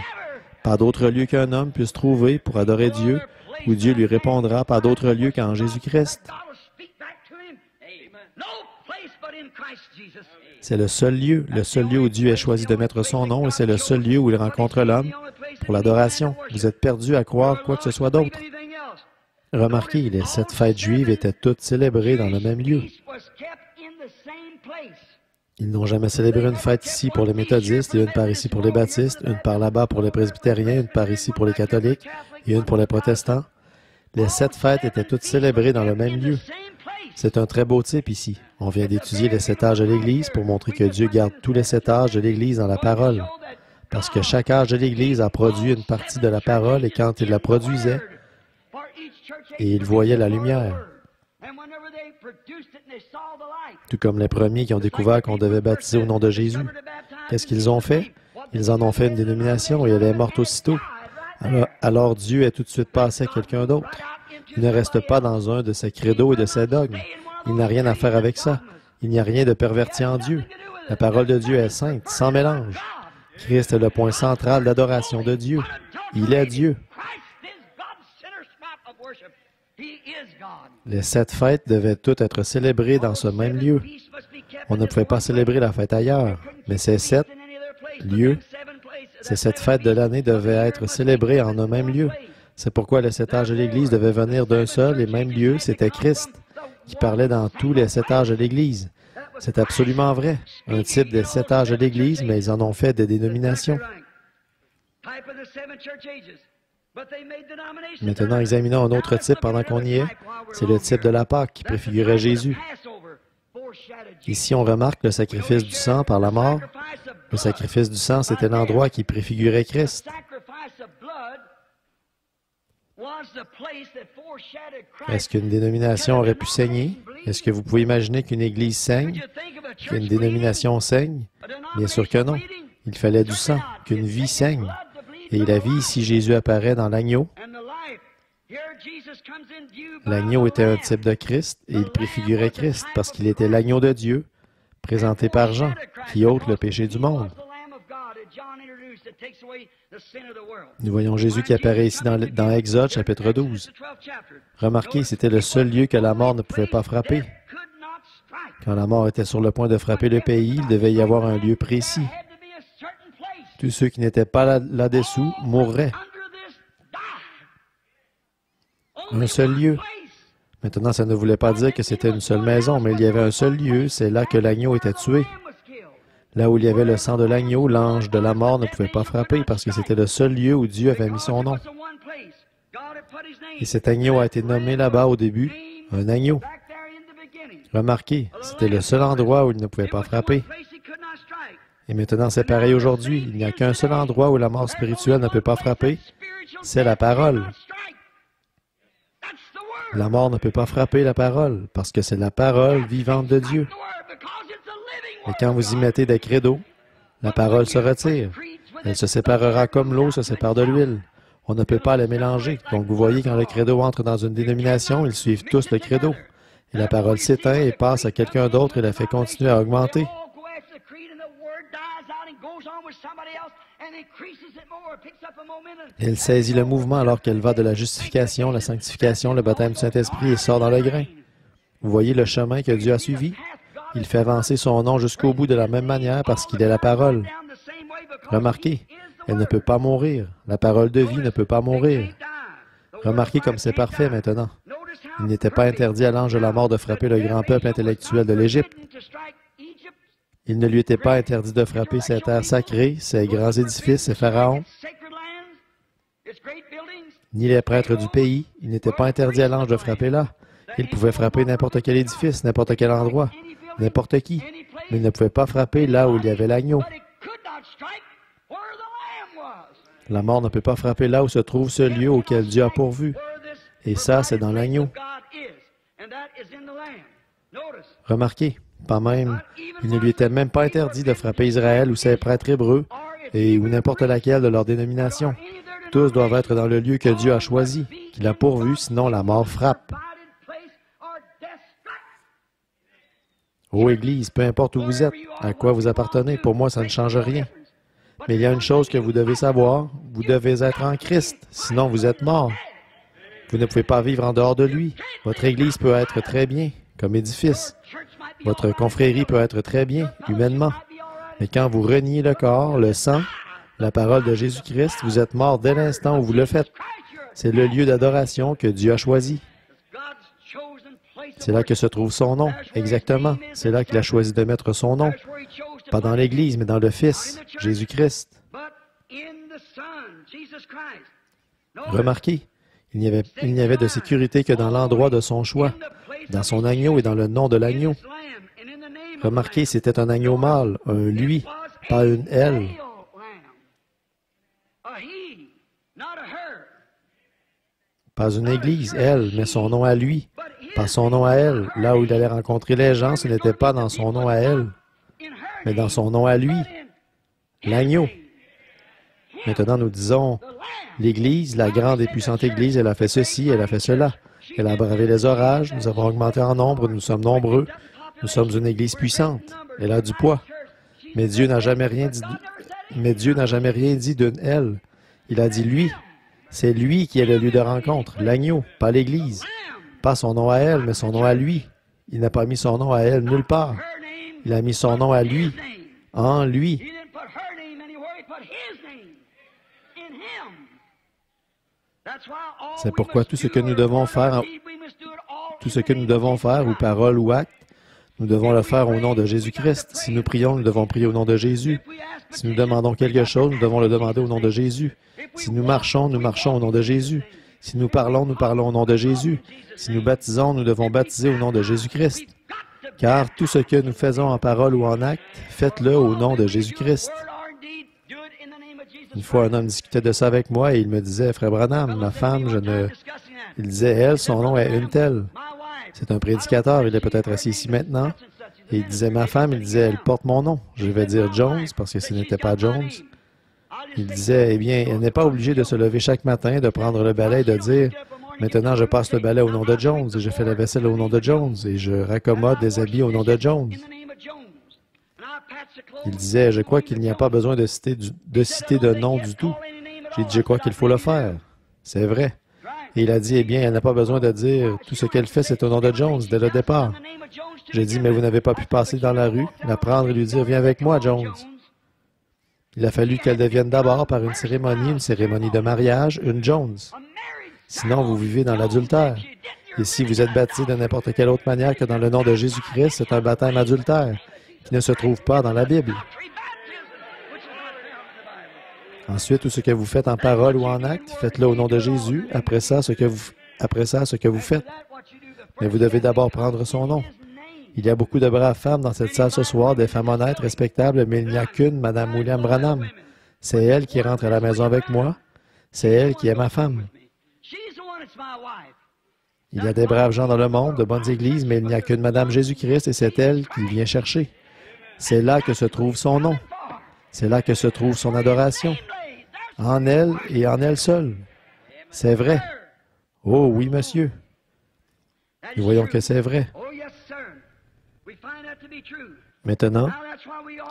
Pas d'autre lieu qu'un homme puisse trouver pour adorer Dieu, où Dieu lui répondra, pas d'autre lieu qu'en Jésus-Christ. C'est le seul lieu où Dieu a choisi de mettre son nom, et c'est le seul lieu où il rencontre l'homme pour l'adoration. Vous êtes perdus à croire quoi que ce soit d'autre. Remarquez, les 7 fêtes juives étaient toutes célébrées dans le même lieu. Ils n'ont jamais célébré une fête ici pour les méthodistes et une par ici pour les baptistes, une par là-bas pour les presbytériens, une par ici pour les catholiques et une pour les protestants. Les 7 fêtes étaient toutes célébrées dans le même lieu. C'est un très beau type ici. On vient d'étudier les 7 âges de l'Église pour montrer que Dieu garde tous les 7 âges de l'Église dans la parole. Parce que chaque âge de l'Église a produit une partie de la parole et quand il la produisait, et il voyait la lumière. Tout comme les premiers qui ont découvert qu'on devait baptiser au nom de Jésus. Qu'est-ce qu'ils ont fait? Ils en ont fait une dénomination et elle est morte aussitôt. Alors Dieu est tout de suite passé à quelqu'un d'autre. Il ne reste pas dans un de ses credos et de ses dogmes. Il n'a rien à faire avec ça. Il n'y a rien de perverti en Dieu. La parole de Dieu est sainte, sans mélange. Christ est le point central d'adoration de Dieu. Il est Dieu. Les 7 fêtes devaient toutes être célébrées dans ce même lieu. On ne pouvait pas célébrer la fête ailleurs, mais ces 7 lieux, ces 7 fêtes de l'année devaient être célébrées en un même lieu. C'est pourquoi les 7 âges de l'Église devaient venir d'un seul et même lieu, c'était Christ, qui parlait dans tous les 7 âges de l'Église. C'est absolument vrai, un type des 7 âges de l'Église, mais ils en ont fait des dénominations. Maintenant, examinons un autre type pendant qu'on y est. C'est le type de la Pâque qui préfigurait Jésus. Ici, on remarque le sacrifice du sang par la mort. Le sacrifice du sang, c'était l'endroit qui préfigurait Christ. Est-ce qu'une dénomination aurait pu saigner? Est-ce que vous pouvez imaginer qu'une Église saigne? Qu'une dénomination saigne? Bien sûr que non. Il fallait du sang, qu'une vie saigne. Et la vie, ici, Jésus apparaît dans l'agneau. L'agneau était un type de Christ et il préfigurait Christ parce qu'il était l'agneau de Dieu, présenté par Jean, qui ôte le péché du monde. Nous voyons Jésus qui apparaît ici dans Exode, chapitre 12. Remarquez, c'était le seul lieu que la mort ne pouvait pas frapper. Quand la mort était sur le point de frapper le pays, il devait y avoir un lieu précis. Tous ceux qui n'étaient pas là-dessous mourraient. Un seul lieu. Maintenant, ça ne voulait pas dire que c'était une seule maison, mais il y avait un seul lieu, c'est là que l'agneau était tué. Là où il y avait le sang de l'agneau, l'ange de la mort ne pouvait pas frapper parce que c'était le seul lieu où Dieu avait mis son nom. Et cet agneau a été nommé là-bas au début, un agneau. Remarquez, c'était le seul endroit où il ne pouvait pas frapper. Et maintenant, c'est pareil aujourd'hui. Il n'y a qu'un seul endroit où la mort spirituelle ne peut pas frapper, c'est la parole. La mort ne peut pas frapper la parole, parce que c'est la parole vivante de Dieu. Et quand vous y mettez des credos, la parole se retire. Elle se séparera comme l'eau se sépare de l'huile. On ne peut pas les mélanger. Donc vous voyez, quand le credo entre dans une dénomination, ils suivent tous le credo. Et la parole s'éteint et passe à quelqu'un d'autre et la fait continuer à augmenter. Elle saisit le mouvement alors qu'elle va de la justification, la sanctification, le baptême du Saint-Esprit et sort dans le grain. Vous voyez le chemin que Dieu a suivi? Il fait avancer son nom jusqu'au bout de la même manière parce qu'il est la parole. Remarquez, elle ne peut pas mourir. La parole de vie ne peut pas mourir. Remarquez comme c'est parfait maintenant. Il n'était pas interdit à l'ange de la mort de frapper le grand peuple intellectuel de l'Égypte. Il ne lui était pas interdit de frapper ses terres sacrées, ses grands édifices, ses pharaons, ni les prêtres du pays. Il n'était pas interdit à l'ange de frapper là. Il pouvait frapper n'importe quel édifice, n'importe quel endroit, n'importe qui, mais il ne pouvait pas frapper là où il y avait l'agneau. La mort ne peut pas frapper là où se trouve ce lieu auquel Dieu a pourvu. Et ça, c'est dans l'agneau. Remarquez, pas même, il ne lui était même pas interdit de frapper Israël ou ses prêtres hébreux, et ou n'importe laquelle de leur dénomination. Tous doivent être dans le lieu que Dieu a choisi, qu'il a pourvu, sinon la mort frappe. Ô Église, peu importe où vous êtes, à quoi vous appartenez, pour moi, ça ne change rien. Mais il y a une chose que vous devez savoir, vous devez être en Christ, sinon vous êtes mort. Vous ne pouvez pas vivre en dehors de lui. Votre Église peut être très bien, comme édifice. Votre confrérie peut être très bien, humainement. Mais quand vous reniez le corps, le sang, la parole de Jésus-Christ, vous êtes mort dès l'instant où vous le faites. C'est le lieu d'adoration que Dieu a choisi. C'est là que se trouve son nom, exactement. C'est là qu'il a choisi de mettre son nom. Pas dans l'Église, mais dans le Fils, Jésus-Christ. Remarquez, il n'y avait de sécurité que dans l'endroit de son choix, dans son agneau et dans le nom de l'agneau. Remarquez, c'était un agneau mâle, un lui, pas une elle. Pas une église, elle, mais son nom à lui, pas son nom à elle. Là où il allait rencontrer les gens, ce n'était pas dans son nom à elle, mais dans son nom à lui, l'agneau. Maintenant, nous disons, l'Église, la grande et puissante Église, elle a fait ceci, elle a fait cela. Elle a bravé les orages, nous avons augmenté en nombre, nous sommes nombreux. Nous sommes une Église puissante. Elle a du poids. Mais Dieu n'a jamais rien dit d'une elle. Il a dit lui. C'est lui qui est le lieu de rencontre, l'agneau, pas l'Église. Pas son nom à elle, mais son nom à lui. Il n'a pas mis son nom à elle nulle part. Il a mis son nom à lui, en lui. C'est pourquoi tout ce que nous devons faire, ou parole ou acte, nous devons le faire au nom de Jésus-Christ. Si nous prions, nous devons prier au nom de Jésus. Si nous demandons quelque chose, nous devons le demander au nom de Jésus. Si nous marchons au nom de Jésus. Si nous parlons au nom de Jésus. Si nous baptisons, nous devons baptiser au nom de Jésus-Christ. Car tout ce que nous faisons en parole ou en acte, faites-le au nom de Jésus-Christ. Une fois, un homme discutait de ça avec moi et il me disait, « Frère Branham, ma femme, Il disait, elle, son nom est une telle. C'est un prédicateur, il est peut-être assis ici maintenant. Et il disait, ma femme, il disait, elle porte mon nom. Je vais dire Jones, parce que ce n'était pas Jones. Il disait, eh bien, elle n'est pas obligée de se lever chaque matin, de prendre le balai et de dire, maintenant, je passe le balai au nom de Jones, et je fais la vaisselle au nom de Jones, et je raccommode des habits au nom de Jones. Il disait, je crois qu'il n'y a pas besoin de citer de nom du tout. J'ai dit, je crois qu'il faut le faire. C'est vrai. Et il a dit, eh bien, elle n'a pas besoin de dire, tout ce qu'elle fait, c'est au nom de Jones, dès le départ. J'ai dit, mais vous n'avez pas pu passer dans la rue, la prendre et lui dire, viens avec moi, Jones. Il a fallu qu'elle devienne d'abord, par une cérémonie de mariage, une Jones. Sinon, vous vivez dans l'adultère. Et si vous êtes baptisé de n'importe quelle autre manière que dans le nom de Jésus-Christ, c'est un baptême adultère, qui ne se trouve pas dans la Bible. Ensuite, tout ce que vous faites en parole ou en acte, faites-le au nom de Jésus. Après ça, ce que vous faites. Mais vous devez d'abord prendre son nom. Il y a beaucoup de braves femmes dans cette salle ce soir, des femmes honnêtes, respectables, mais il n'y a qu'une, Mme William Branham. C'est elle qui rentre à la maison avec moi. C'est elle qui est ma femme. Il y a des braves gens dans le monde, de bonnes églises, mais il n'y a qu'une Madame Jésus-Christ et c'est elle qui vient chercher. C'est là que se trouve son nom. C'est là que se trouve son adoration. En elle et en elle seule. C'est vrai. Oh oui, monsieur. Nous voyons que c'est vrai. Maintenant,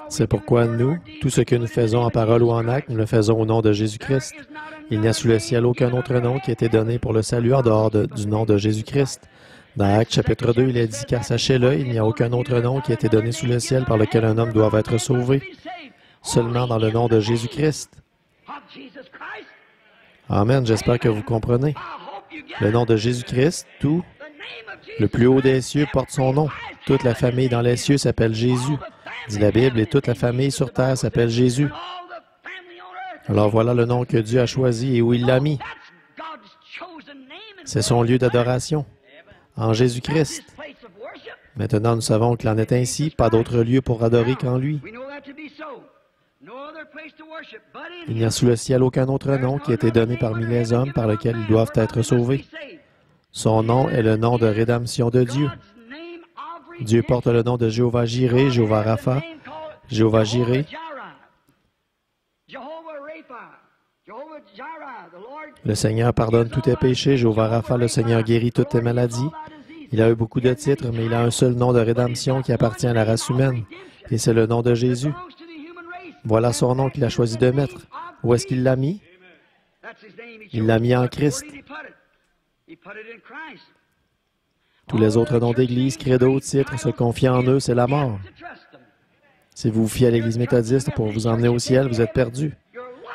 c'est pourquoi nous, tout ce que nous faisons en parole ou en acte, nous le faisons au nom de Jésus-Christ. Il n'y a sous le ciel aucun autre nom qui a été donné pour le salut en dehors du nom de Jésus-Christ. Dans Actes chapitre 2, il est dit, car sachez-le, il n'y a aucun autre nom qui a été donné sous le ciel par lequel un homme doit être sauvé, seulement dans le nom de Jésus-Christ. Amen, j'espère que vous comprenez. Le nom de Jésus-Christ, tout, le plus haut des cieux porte son nom. Toute la famille dans les cieux s'appelle Jésus, dit la Bible, et toute la famille sur terre s'appelle Jésus. Alors voilà le nom que Dieu a choisi et où il l'a mis. C'est son lieu d'adoration, en Jésus-Christ. Maintenant, nous savons qu'il en est ainsi, pas d'autre lieu pour adorer qu'en lui. Il n'y a sous le ciel aucun autre nom qui a été donné parmi les hommes par lequel ils doivent être sauvés. Son nom est le nom de rédemption de Dieu. Dieu porte le nom de Jéhovah Jireh, Jéhovah Rapha, Jéhovah Jireh. Le Seigneur pardonne tous tes péchés. Jéhovah Rapha, le Seigneur guérit toutes tes maladies. Il a eu beaucoup de titres, mais il a un seul nom de rédemption qui appartient à la race humaine, et c'est le nom de Jésus. Voilà son nom qu'il a choisi de mettre. Où est-ce qu'il l'a mis? Il l'a mis en Christ. Tous les autres noms d'Église, credo, titres, se confient en eux, c'est la mort. Si vous vous fiez à l'Église méthodiste pour vous emmener au ciel, vous êtes perdu.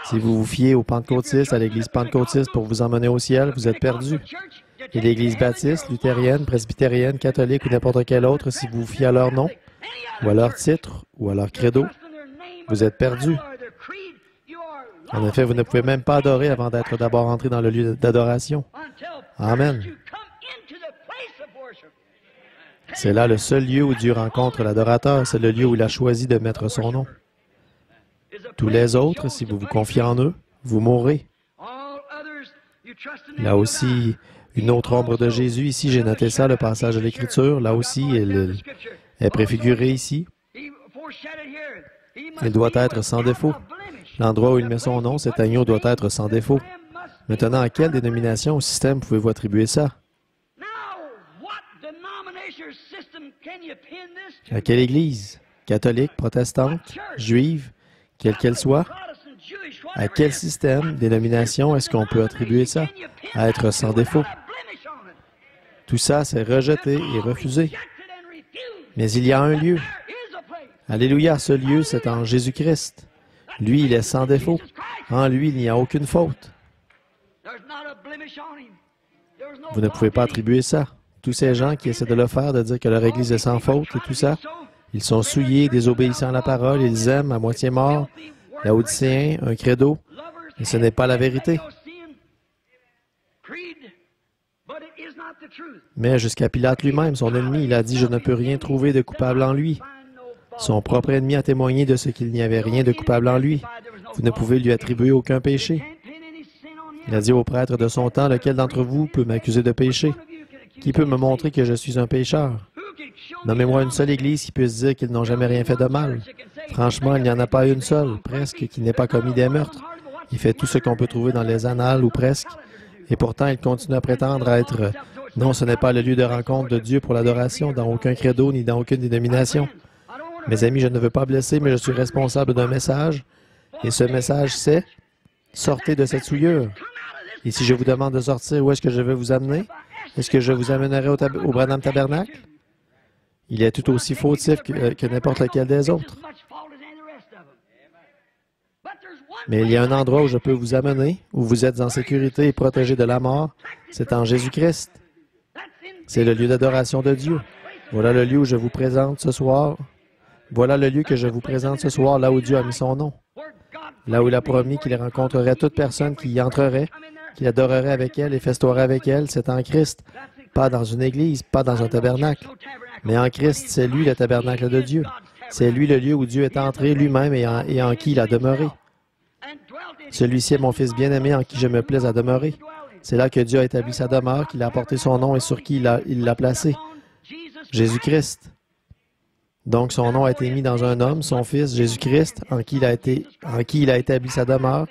Si vous vous fiez aux pentecôtistes, à l'Église pentecôtiste pour vous emmener au ciel, vous êtes perdu. Et l'Église baptiste, luthérienne, presbytérienne, catholique ou n'importe quelle autre, si vous vous fiez à leur nom, ou à leur titre, ou à leur credo, vous êtes perdu. En effet, vous ne pouvez même pas adorer avant d'être d'abord entré dans le lieu d'adoration. Amen. C'est là le seul lieu où Dieu rencontre l'adorateur. C'est le lieu où il a choisi de mettre son nom. Tous les autres, si vous vous confiez en eux, vous mourrez. Là aussi, une autre ombre de Jésus. Ici, j'ai noté ça, le passage de l'Écriture. Là aussi, il est préfiguré ici. Il doit être sans défaut. L'endroit où il met son nom, cet agneau doit être sans défaut. Maintenant, à quelle dénomination ou système pouvez-vous attribuer ça? À quelle Église? Catholique, protestante, juive, quelle qu'elle soit? À quel système, dénomination est-ce qu'on peut attribuer ça? À être sans défaut. Tout ça, c'est rejeté et refusé. Mais il y a un lieu. Alléluia, ce lieu, c'est en Jésus-Christ. Lui, il est sans défaut. En lui, il n'y a aucune faute. Vous ne pouvez pas attribuer ça. Tous ces gens qui essaient de le faire, de dire que leur Église est sans faute et tout ça, ils sont souillés, désobéissants à la parole, ils aiment à moitié mort, laodicéen, un credo, mais ce n'est pas la vérité. Mais jusqu'à Pilate lui-même, son ennemi, il a dit « Je ne peux rien trouver de coupable en lui ». Son propre ennemi a témoigné de ce qu'il n'y avait rien de coupable en lui. Vous ne pouvez lui attribuer aucun péché. Il a dit aux prêtres de son temps, « Lequel d'entre vous peut m'accuser de péché? Qui peut me montrer que je suis un pécheur? Nommez-moi une seule Église qui puisse dire qu'ils n'ont jamais rien fait de mal. Franchement, il n'y en a pas une seule, presque, qui n'ait pas commis des meurtres. Il fait tout ce qu'on peut trouver dans les annales, ou presque. Et pourtant, il continue à prétendre être... Non, ce n'est pas le lieu de rencontre de Dieu pour l'adoration, dans aucun credo ni dans aucune dénomination. Mes amis, je ne veux pas blesser, mais je suis responsable d'un message. Et ce message, c'est « Sortez de cette souillure ». Et si je vous demande de sortir, où est-ce que je vais vous amener? Est-ce que je vous amènerai au Branham Tabernacle? Il est tout aussi fautif que n'importe lequel des autres. Mais il y a un endroit où je peux vous amener, où vous êtes en sécurité et protégé de la mort. C'est en Jésus-Christ. C'est le lieu d'adoration de Dieu. Voilà le lieu où je vous présente ce soir. Voilà le lieu que je vous présente ce soir, là où Dieu a mis son nom. Là où il a promis qu'il rencontrerait toute personne qui y entrerait, qu'il adorerait avec elle et festoierait avec elle, c'est en Christ. Pas dans une église, pas dans un tabernacle. Mais en Christ, c'est lui le tabernacle de Dieu. C'est lui le lieu où Dieu est entré lui-même et en qui il a demeuré. Celui-ci est mon Fils bien-aimé en qui je me plais à demeurer. C'est là que Dieu a établi sa demeure, qu'il a apporté son nom et sur qui il l'a placé. Jésus-Christ. Donc son nom a été mis dans un homme, son Fils, Jésus-Christ, en qui il a établi sa demeure,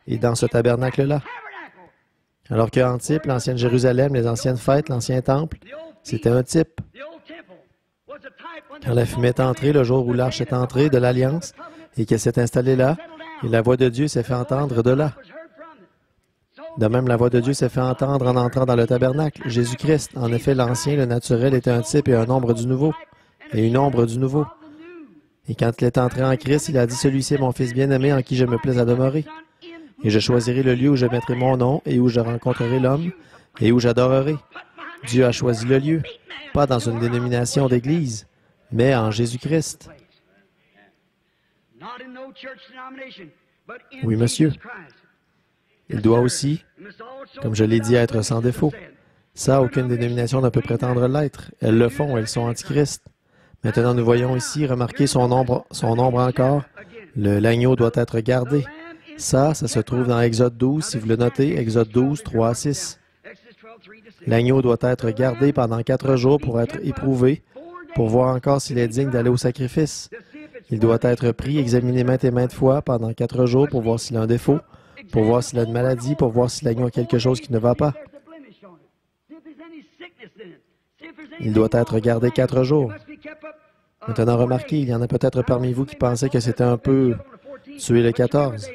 et dans ce tabernacle-là. Alors qu'en type, l'ancienne Jérusalem, les anciennes fêtes, l'ancien temple, c'était un type. Quand la fumée est entrée, le jour où l'arche est entrée de l'Alliance, et qu'elle s'est installée là, et la voix de Dieu s'est fait entendre de là. De même, la voix de Dieu s'est fait entendre en entrant dans le tabernacle. Jésus-Christ, en effet, l'ancien, le naturel, était un type et un ombre du nouveau, et une ombre du nouveau. Et quand il est entré en Christ, il a dit, « Celui-ci est mon Fils bien-aimé en qui je me plais à demeurer. Et je choisirai le lieu où je mettrai mon nom et où je rencontrerai l'homme et où j'adorerai. » Dieu a choisi le lieu, pas dans une dénomination d'Église, mais en Jésus-Christ. Oui, monsieur. Il doit aussi, comme je l'ai dit, être sans défaut. Ça, aucune dénomination ne peut prétendre l'être. Elles le font, elles sont antichrist. Maintenant, nous voyons ici, remarquez son ombre encore. L'agneau doit être gardé. Ça se trouve dans Exode 12, si vous le notez, Exode 12, 3 à 6. L'agneau doit être gardé pendant 4 jours pour être éprouvé, pour voir encore s'il est digne d'aller au sacrifice. Il doit être pris, examiné maintes et maintes fois pendant 4 jours pour voir s'il a un défaut, pour voir s'il a une maladie, pour voir si l'agneau a quelque chose qui ne va pas. Il doit être gardé 4 jours. Maintenant, remarquez, il y en a peut-être parmi vous qui pensaient que c'était un peu tuer le 14.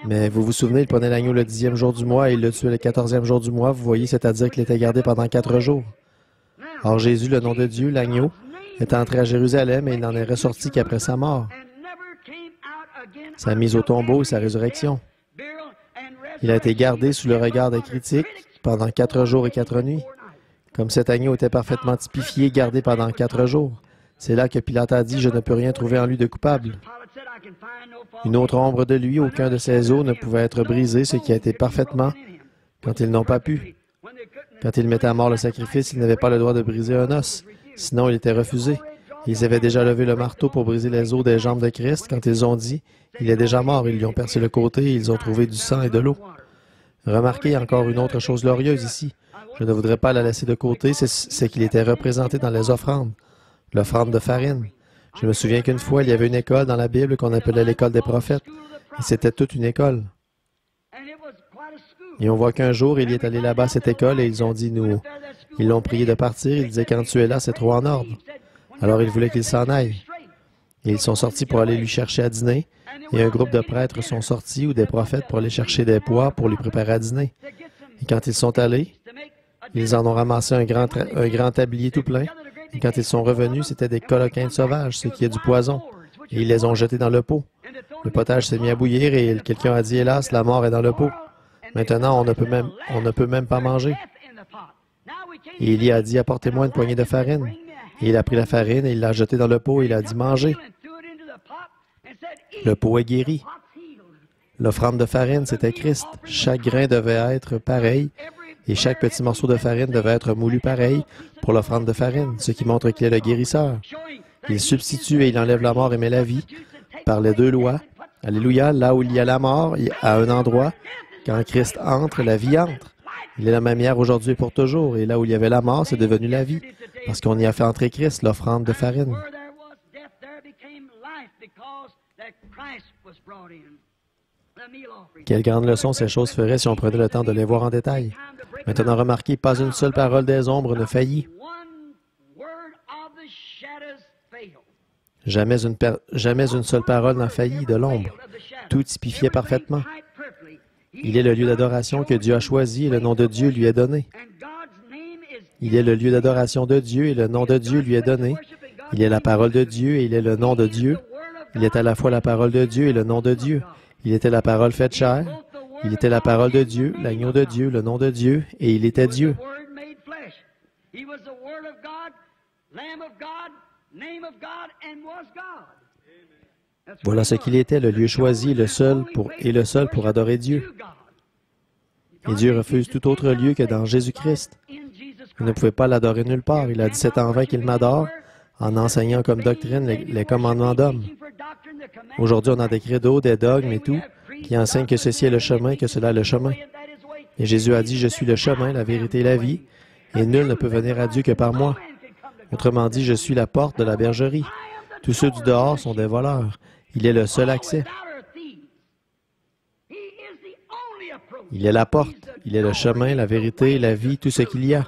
Mais vous vous souvenez, il prenait l'agneau le 10e jour du mois et il le tuait le 14e jour du mois. Vous voyez, c'est-à-dire qu'il était gardé pendant 4 jours. Or, Jésus, le nom de Dieu, l'agneau, est entré à Jérusalem et il n'en est ressorti qu'après sa mort, sa mise au tombeau et sa résurrection. Il a été gardé sous le regard des critiques pendant 4 jours et 4 nuits. Comme cet agneau était parfaitement typifié, gardé pendant 4 jours. C'est là que Pilate a dit, « Je ne peux rien trouver en lui de coupable. » Une autre ombre de lui, aucun de ses os ne pouvait être brisé, ce qui a été parfaitement quand ils n'ont pas pu. Quand ils mettaient à mort le sacrifice, ils n'avaient pas le droit de briser un os, sinon il était refusé. Ils avaient déjà levé le marteau pour briser les os des jambes de Christ quand ils ont dit, « Il est déjà mort. » Ils lui ont percé le côté et ils ont trouvé du sang et de l'eau. Remarquez encore une autre chose glorieuse ici. Je ne voudrais pas la laisser de côté, c'est qu'il était représenté dans les offrandes, l'offrande de farine. Je me souviens qu'une fois, il y avait une école dans la Bible qu'on appelait l'école des prophètes. Et c'était toute une école. Et on voit qu'un jour, il est allé là-bas à cette école et ils ont dit, nous, ils l'ont prié de partir. Il disait, quand tu es là, c'est trop en ordre. Alors il voulait qu'il s'en aille. Et ils sont sortis pour aller lui chercher à dîner. Et un groupe de prêtres sont sortis ou des prophètes pour aller chercher des pois pour lui préparer à dîner. Et quand ils sont allés, ils en ont ramassé un grand tablier tout plein. Et quand ils sont revenus, c'était des coloquins sauvages, ce qui est du poison. Et ils les ont jetés dans le pot. Le potage s'est mis à bouillir et quelqu'un a dit, hélas, la mort est dans le pot. Maintenant, on ne peut même pas manger. Et Élie a dit, apportez-moi une poignée de farine. Et il a pris la farine et il l'a jetée dans le pot et il a dit, mangez. Le pot est guéri. L'offrande de farine, c'était Christ. Chaque grain devait être pareil et chaque petit morceau de farine devait être moulu pareil pour l'offrande de farine, ce qui montre qu'il est le guérisseur. Il substitue et il enlève la mort et met la vie par les 2 lois. Alléluia, là où il y a la mort, à un endroit, quand Christ entre, la vie entre. Il est la même hier, aujourd'hui et pour toujours. Et là où il y avait la mort, c'est devenu la vie, parce qu'on y a fait entrer Christ, l'offrande de farine. Quelle grande leçon ces choses feraient si on prenait le temps de les voir en détail. Maintenant, remarquez, pas une seule parole des ombres ne faillit. Jamais une seule parole n'a failli de l'ombre. Tout typifiait parfaitement. Il est le lieu d'adoration que Dieu a choisi et le nom de Dieu lui est donné. Il est le lieu d'adoration de Dieu et le nom de Dieu lui est donné. Il est la parole de Dieu et il est le nom de Dieu. Il est à la fois la parole de Dieu et le nom de Dieu. Il était la parole faite chair. Il était la parole de Dieu, l'agneau de Dieu, le nom de Dieu, et il était Dieu. Voilà ce qu'il était, le lieu choisi, le seul pour adorer Dieu. Et Dieu refuse tout autre lieu que dans Jésus-Christ. Vous ne pouvez pas l'adorer nulle part. Il a dit, c'est en vain qu'il m'adore, en enseignant comme doctrine les commandements d'hommes. Aujourd'hui, on a des credos, des dogmes et tout, qui enseignent que ceci est le chemin, que cela est le chemin. Et Jésus a dit, je suis le chemin, la vérité et la vie, et nul ne peut venir à Dieu que par moi. Autrement dit, je suis la porte de la bergerie. Tous ceux du dehors sont des voleurs. Il est le seul accès. Il est la porte. Il est le chemin, la vérité, la vie, tout ce qu'il y a.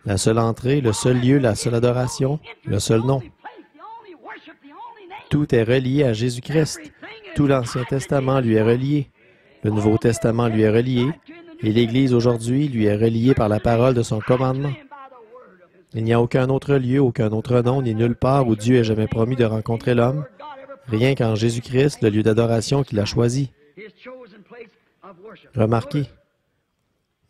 La seule entrée, le seul lieu, la seule adoration, le seul nom. Tout est relié à Jésus-Christ. Tout l'Ancien Testament lui est relié. Le Nouveau Testament lui est relié. Et l'Église aujourd'hui lui est reliée par la parole de son commandement. Il n'y a aucun autre lieu, aucun autre nom, ni nulle part où Dieu ait jamais promis de rencontrer l'homme, rien qu'en Jésus-Christ, le lieu d'adoration qu'il a choisi. Remarquez,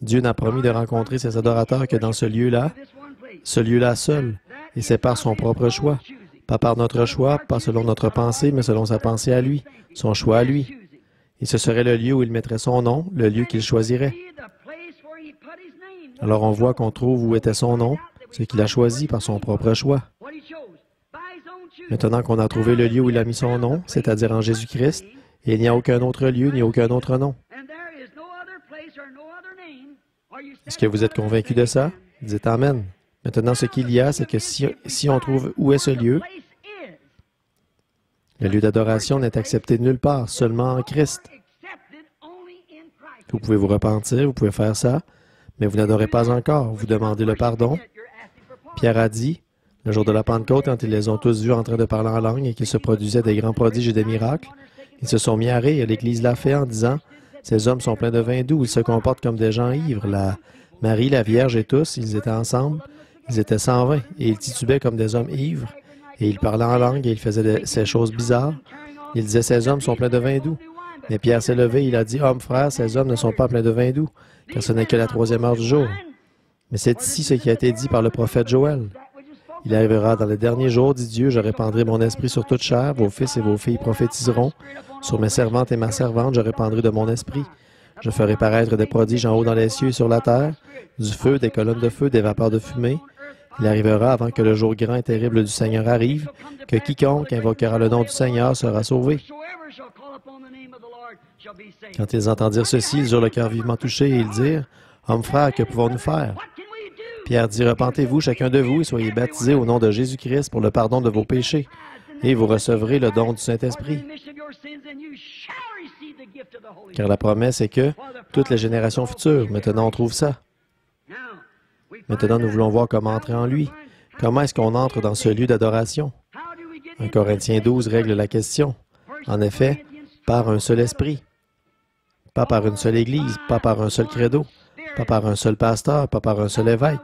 Dieu n'a promis de rencontrer ses adorateurs que dans ce lieu-là seul, et c'est par son propre choix. Pas par notre choix, pas selon notre pensée, mais selon sa pensée à lui, son choix à lui. Et ce serait le lieu où il mettrait son nom, le lieu qu'il choisirait. Alors on voit qu'on trouve où était son nom, ce qu'il a choisi par son propre choix. Maintenant qu'on a trouvé le lieu où il a mis son nom, c'est-à-dire en Jésus-Christ, il n'y a aucun autre lieu ni aucun autre nom. Est-ce que vous êtes convaincu de ça? Dites Amen. Maintenant, ce qu'il y a, c'est que si on trouve où est ce lieu, le lieu d'adoration n'est accepté nulle part, seulement en Christ. Vous pouvez vous repentir, vous pouvez faire ça, mais vous n'adorez pas encore, vous demandez le pardon. Pierre a dit, le jour de la Pentecôte, quand ils les ont tous vus en train de parler en langue et qu'il se produisait des grands prodiges et des miracles, ils se sont mis à rire. L'Église l'a fait en disant, « Ces hommes sont pleins de vin doux, ils se comportent comme des gens ivres. » Marie, la Vierge et tous, ils étaient ensemble, ils étaient 120, et ils titubaient comme des hommes ivres, et ils parlaient en langue et ils faisaient ces choses bizarres. Ils disaient, « Ces hommes sont pleins de vin doux. » Mais Pierre s'est levé, il a dit, « Hommes, frères, ces hommes ne sont pas pleins de vin doux, car ce n'est que la 3e heure du jour. » Mais c'est ici ce qui a été dit par le prophète Joël. « Il arrivera dans les derniers jours, dit Dieu, je répandrai mon esprit sur toute chair, vos fils et vos filles prophétiseront, sur mes servantes et ma servante, je répandrai de mon esprit. Je ferai paraître des prodiges en haut dans les cieux et sur la terre, du feu, des colonnes de feu, des vapeurs de fumée. Il arrivera avant que le jour grand et terrible du Seigneur arrive, que quiconque invoquera le nom du Seigneur sera sauvé. » Quand ils entendirent ceci, ils eurent le cœur vivement touché et ils dirent, « Hommes frères, que pouvons-nous faire? » Pierre dit, « Repentez-vous, chacun de vous, et soyez baptisés au nom de Jésus-Christ pour le pardon de vos péchés, et vous recevrez le don du Saint-Esprit. » Car la promesse est que toutes les générations futures, maintenant on trouve ça. Maintenant, nous voulons voir comment entrer en lui. Comment est-ce qu'on entre dans ce lieu d'adoration? 1 Corinthiens 12 règle la question. En effet, par un seul esprit. Pas par une seule église, pas par un seul credo, pas par un seul pasteur, pas par un seul évêque,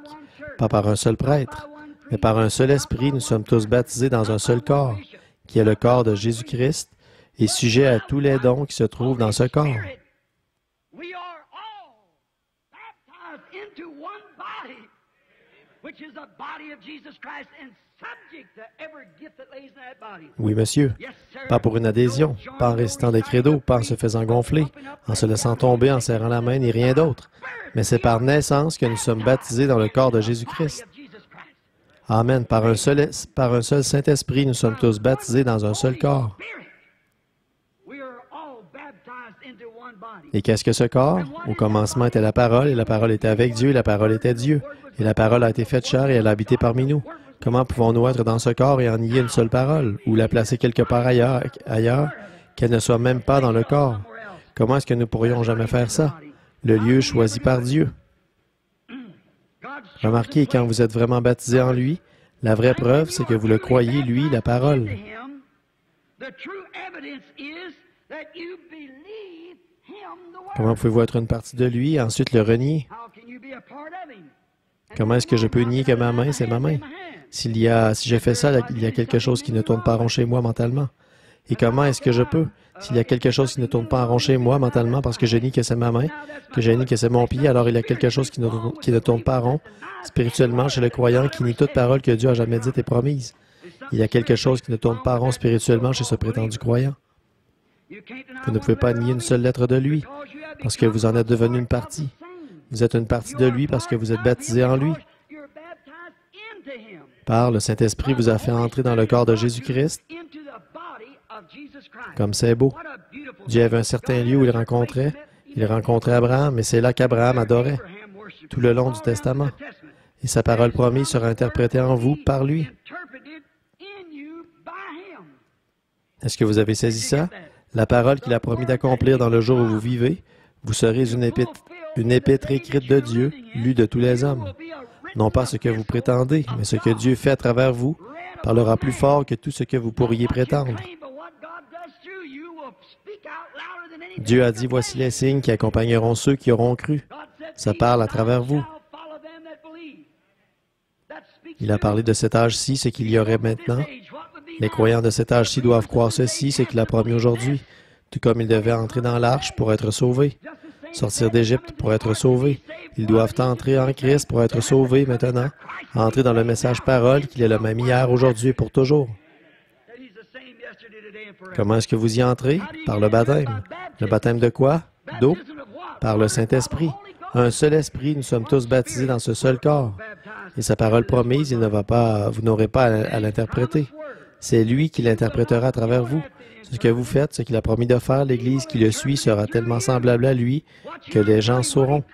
pas par un seul prêtre, mais par un seul esprit, nous sommes tous baptisés dans un seul corps, qui est le corps de Jésus-Christ, et sujet à tous les dons qui se trouvent dans ce corps. Oui, monsieur. Pas pour une adhésion, pas en récitant des credos, pas en se faisant gonfler, en se laissant tomber, en serrant la main, ni rien d'autre. Mais c'est par naissance que nous sommes baptisés dans le corps de Jésus-Christ. Amen. Par un seul Saint-Esprit, nous sommes tous baptisés dans un seul corps. Et qu'est-ce que ce corps? Au commencement était la parole, et la parole était avec Dieu, et la parole était Dieu. Et la parole a été faite chair, et elle a habité parmi nous. Comment pouvons-nous être dans ce corps et en nier une seule parole, ou la placer quelque part ailleurs qu'elle ne soit même pas dans le corps? Comment est-ce que nous pourrions jamais faire ça? Le lieu choisi par Dieu. Remarquez, quand vous êtes vraiment baptisé en lui, la vraie preuve, c'est que vous le croyez, lui, la parole. Comment pouvez-vous être une partie de lui et ensuite le renier? Comment est-ce que je peux nier que ma main, c'est ma main? Si j'ai fait ça, il y a quelque chose qui ne tourne pas rond chez moi mentalement. Et comment est-ce que je peux? S'il y a quelque chose qui ne tourne pas en rond chez moi mentalement parce que je nie que c'est ma main, que je nie que c'est mon pied, alors il y a quelque chose qui ne tourne pas rond spirituellement chez le croyant qui nie toute parole que Dieu a jamais dite et promise. Il y a quelque chose qui ne tourne pas rond spirituellement chez ce prétendu croyant. Vous ne pouvez pas nier une seule lettre de lui parce que vous en êtes devenu une partie. Vous êtes une partie de lui parce que vous êtes baptisé en lui. Par le Saint-Esprit vous a fait entrer dans le corps de Jésus-Christ. Comme c'est beau. Dieu avait un certain lieu où il rencontrait Abraham, et c'est là qu'Abraham adorait, tout le long du Testament. Et sa parole promise sera interprétée en vous par lui. Est-ce que vous avez saisi ça? La parole qu'il a promis d'accomplir dans le jour où vous vivez, vous serez une épître écrite de Dieu, lue de tous les hommes. Non pas ce que vous prétendez, mais ce que Dieu fait à travers vous parlera plus fort que tout ce que vous pourriez prétendre. Dieu a dit, voici les signes qui accompagneront ceux qui auront cru. Ça parle à travers vous. Il a parlé de cet âge-ci, ce qu'il y aurait maintenant. Les croyants de cet âge-ci doivent croire ceci, ce qu'il a promis aujourd'hui, tout comme ils devaient entrer dans l'arche pour être sauvés, sortir d'Égypte pour être sauvés. Ils doivent entrer en Christ pour être sauvés maintenant, entrer dans le message parole qu'il est le même hier, aujourd'hui et pour toujours. Comment est-ce que vous y entrez? Par le baptême. Le baptême de quoi? D'eau? Par le Saint-Esprit. Un seul esprit, nous sommes tous baptisés dans ce seul corps. Et sa parole promise, vous n'aurez pas à l'interpréter. C'est lui qui l'interprétera à travers vous. Ce que vous faites, ce qu'il a promis de faire, l'Église qui le suit sera tellement semblable à lui que les gens sauront.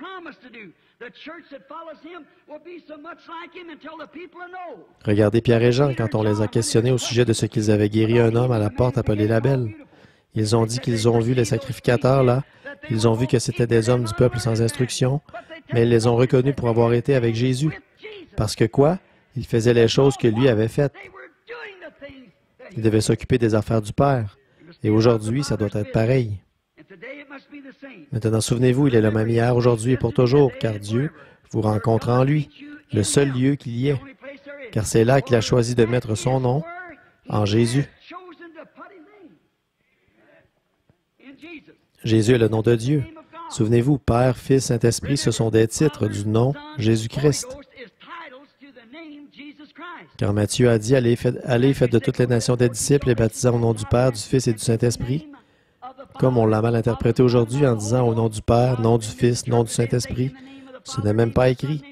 Regardez Pierre et Jean quand on les a questionnés au sujet de ce qu'ils avaient guéri un homme à la porte appelé la Belle. Ils ont dit qu'ils ont vu les sacrificateurs là, ils ont vu que c'était des hommes du peuple sans instruction, mais ils les ont reconnus pour avoir été avec Jésus. Parce que quoi? Ils faisaient les choses que lui avait faites. Ils devaient s'occuper des affaires du Père. Et aujourd'hui, ça doit être pareil. Maintenant, souvenez-vous, il est le même hier, aujourd'hui et pour toujours, car Dieu vous rencontre en lui, le seul lieu qu'il y ait, car c'est là qu'il a choisi de mettre son nom, en Jésus. Jésus est le nom de Dieu. Souvenez-vous, Père, Fils, Saint-Esprit, ce sont des titres du nom Jésus-Christ. Car Matthieu a dit, allez, faites de toutes les nations des disciples et baptisant au nom du Père, du Fils et du Saint-Esprit. Comme on l'a mal interprété aujourd'hui en disant au nom du Père, nom du Fils, nom du Saint-Esprit, ce n'est même pas écrit.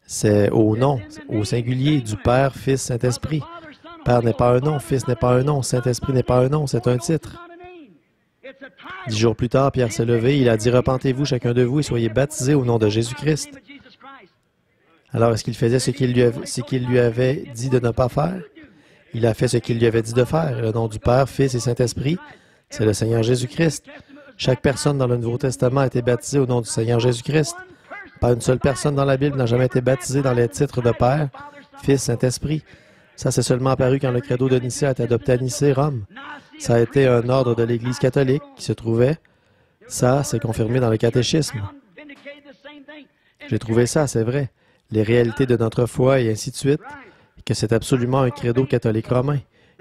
C'est au nom, au singulier, du Père, Fils, Saint-Esprit. Père n'est pas un nom, Fils n'est pas un nom, Saint-Esprit n'est pas un nom, c'est un titre. 10 jours plus tard, Pierre s'est levé, il a dit, « Repentez-vous chacun de vous et soyez baptisés au nom de Jésus-Christ. » Alors, est-ce qu'il faisait ce qu'il lui avait dit de ne pas faire? Il a fait ce qu'il lui avait dit de faire. Le nom du Père, Fils et Saint-Esprit, c'est le Seigneur Jésus-Christ. Chaque personne dans le Nouveau Testament a été baptisée au nom du Seigneur Jésus-Christ. Pas une seule personne dans la Bible n'a jamais été baptisée dans les titres de Père, Fils, Saint-Esprit. Ça, c'est seulement apparu quand le credo de Nicée a été adopté à Nicée, Rome. Ça a été un ordre de l'Église catholique qui se trouvait. Ça, c'est confirmé dans le catéchisme. J'ai trouvé ça, c'est vrai. Les réalités de notre foi et ainsi de suite, que c'est absolument un credo catholique romain.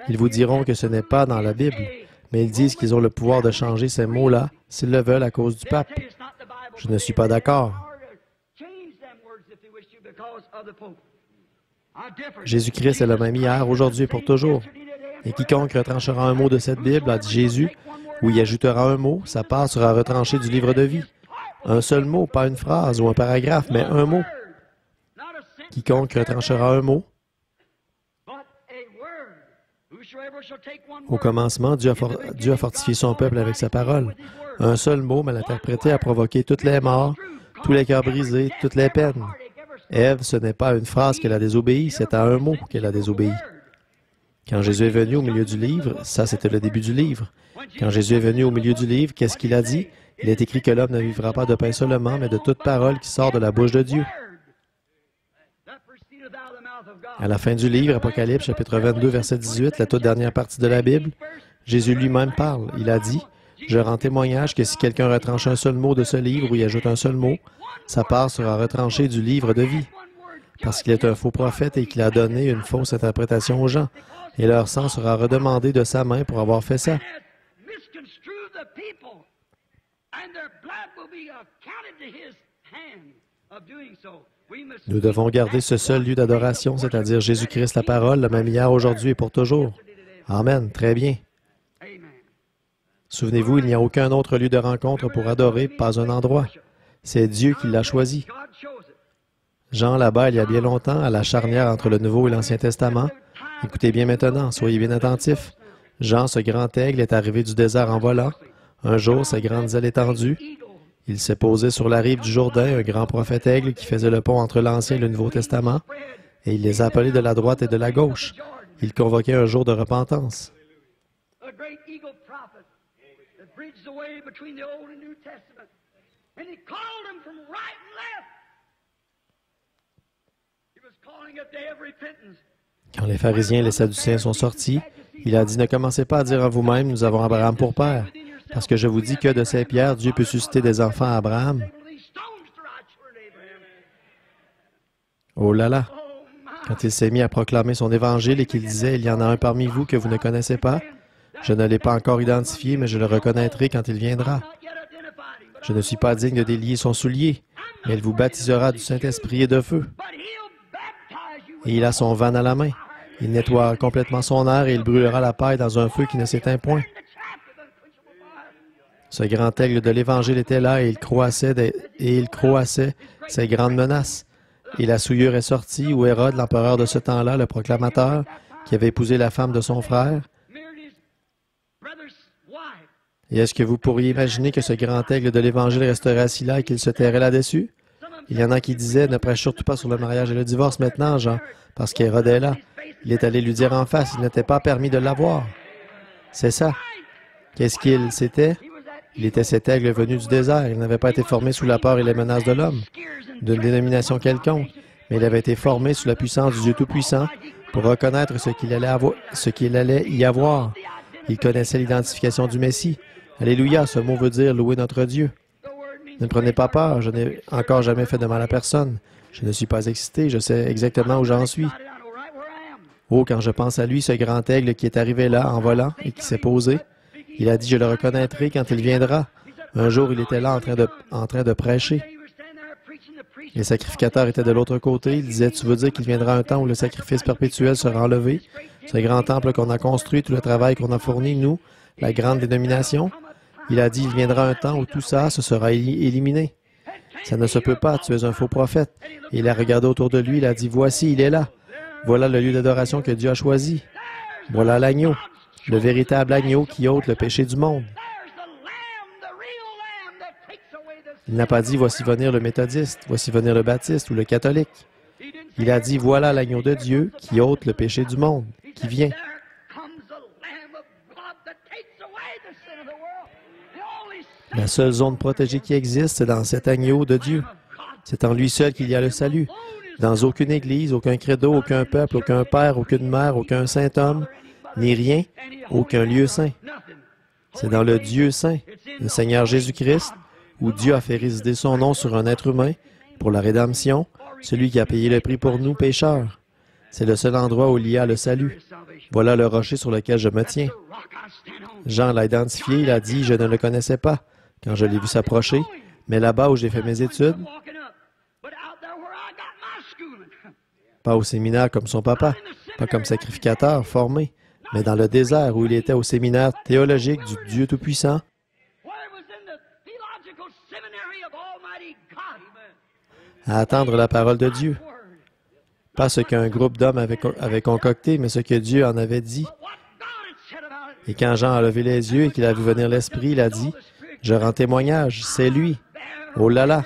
Ils vous diront que ce n'est pas dans la Bible, mais ils disent qu'ils ont le pouvoir de changer ces mots-là s'ils le veulent à cause du pape. Je ne suis pas d'accord. Jésus-Christ est le même hier, aujourd'hui et pour toujours. Et quiconque retranchera un mot de cette Bible, a dit Jésus, ou y ajoutera un mot, sa part sera retranchée du livre de vie. Un seul mot, pas une phrase ou un paragraphe, mais un mot. Quiconque retranchera un mot. Au commencement, Dieu a fortifié son peuple avec sa parole. Un seul mot, mal interprété, a provoqué toutes les morts, tous les cœurs brisés, toutes les peines. Ève, ce n'est pas une phrase qu'elle a désobéi, c'est à un mot qu'elle a désobéi. Quand Jésus est venu au milieu du livre, ça c'était le début du livre. Quand Jésus est venu au milieu du livre, qu'est-ce qu'il a dit? Il est écrit que l'homme ne vivra pas de pain seulement, mais de toute parole qui sort de la bouche de Dieu. À la fin du livre, Apocalypse, chapitre 22, verset 18, la toute dernière partie de la Bible, Jésus lui-même parle. Il a dit, « Je rends témoignage que si quelqu'un retranche un seul mot de ce livre ou y ajoute un seul mot, sa part sera retranchée du livre de vie. Parce qu'il est un faux prophète et qu'il a donné une fausse interprétation aux gens. Et leur sang sera redemandé de sa main pour avoir fait ça. » Nous devons garder ce seul lieu d'adoration, c'est-à-dire Jésus-Christ la parole, le même hier, aujourd'hui et pour toujours. Amen. Très bien. Souvenez-vous, il n'y a aucun autre lieu de rencontre pour adorer, pas un endroit. C'est Dieu qui l'a choisi. Jean, là-bas, il y a bien longtemps, à la charnière entre le Nouveau et l'Ancien Testament. Écoutez bien maintenant, soyez bien attentifs. Jean, ce grand aigle, est arrivé du désert en volant. Un jour, ses grandes ailes étendues, il s'est posé sur la rive du Jourdain, un grand prophète aigle qui faisait le pont entre l'Ancien et le Nouveau Testament, et il les appelait de la droite et de la gauche. Il convoquait un jour de repentance. Quand les pharisiens et les sadducéens sont sortis, il a dit, « Ne commencez pas à dire en vous-même, nous avons Abraham pour père. Parce que je vous dis que de ces pierres, Dieu peut susciter des enfants à Abraham. » Oh là là! Quand il s'est mis à proclamer son évangile et qu'il disait, « Il y en a un parmi vous que vous ne connaissez pas. Je ne l'ai pas encore identifié, mais je le reconnaîtrai quand il viendra. Je ne suis pas digne de délier son soulier, mais il vous baptisera du Saint-Esprit et de feu. Et il a son vanne à la main. Il nettoie complètement son air et il brûlera la paille dans un feu qui ne s'éteint point. » Ce grand aigle de l'Évangile était là et il croassait ses grandes menaces. Et la souillure est sortie où Hérode, l'empereur de ce temps-là, le proclamateur, qui avait épousé la femme de son frère, Et est-ce que vous pourriez imaginer que ce grand aigle de l'Évangile resterait assis là et qu'il se tairait là-dessus? Il y en a qui disaient, ne prêche surtout pas sur le mariage et le divorce maintenant, Jean, parce qu'Hérode est là. Il est allé lui dire en face, il n'était pas permis de l'avoir. C'est ça. Qu'est-ce qu'il c'était? Il était cet aigle venu du désert. Il n'avait pas été formé sous la peur et les menaces de l'homme, d'une dénomination quelconque, mais il avait été formé sous la puissance du Dieu Tout-Puissant pour reconnaître ce qu'il allait y avoir. Il connaissait l'identification du Messie. Alléluia, ce mot veut dire louer notre Dieu. Ne prenez pas peur, je n'ai encore jamais fait de mal à personne. Je ne suis pas excité, je sais exactement où j'en suis. Oh, quand je pense à lui, ce grand aigle qui est arrivé là en volant et qui s'est posé, il a dit, je le reconnaîtrai quand il viendra. Un jour, il était là en train de prêcher. Les sacrificateurs étaient de l'autre côté. Il disait, tu veux dire qu'il viendra un temps où le sacrifice perpétuel sera enlevé? Ce grand temple qu'on a construit, tout le travail qu'on a fourni, nous, la grande dénomination. Il a dit, il viendra un temps où tout ça, se sera éliminé. Ça ne se peut pas, tu es un faux prophète. Et il a regardé autour de lui, il a dit, voici, il est là. Voilà le lieu d'adoration que Dieu a choisi. Voilà l'agneau, le véritable agneau qui ôte le péché du monde. Il n'a pas dit, voici venir le méthodiste, voici venir le baptiste ou le catholique. Il a dit, voilà l'agneau de Dieu qui ôte le péché du monde, qui vient. La seule zone protégée qui existe, c'est dans cet agneau de Dieu. C'est en lui seul qu'il y a le salut. Dans aucune église, aucun credo, aucun peuple, aucun père, aucune mère, aucun saint homme, ni rien, aucun lieu saint. C'est dans le Dieu saint, le Seigneur Jésus-Christ, où Dieu a fait résider son nom sur un être humain pour la rédemption, celui qui a payé le prix pour nous, pécheurs. C'est le seul endroit où il y a le salut. Voilà le rocher sur lequel je me tiens. Jean l'a identifié, il a dit, je ne le connaissais pas quand je l'ai vu s'approcher, mais là-bas où j'ai fait mes études, pas au séminaire comme son papa, pas comme sacrificateur formé, mais dans le désert où il était au séminaire théologique du Dieu Tout-Puissant, à attendre la parole de Dieu. Pas ce qu'un groupe d'hommes avait concocté, mais ce que Dieu en avait dit. Et quand Jean a levé les yeux et qu'il a vu venir l'Esprit, il a dit, « Je rends témoignage, c'est lui. Oh là là! »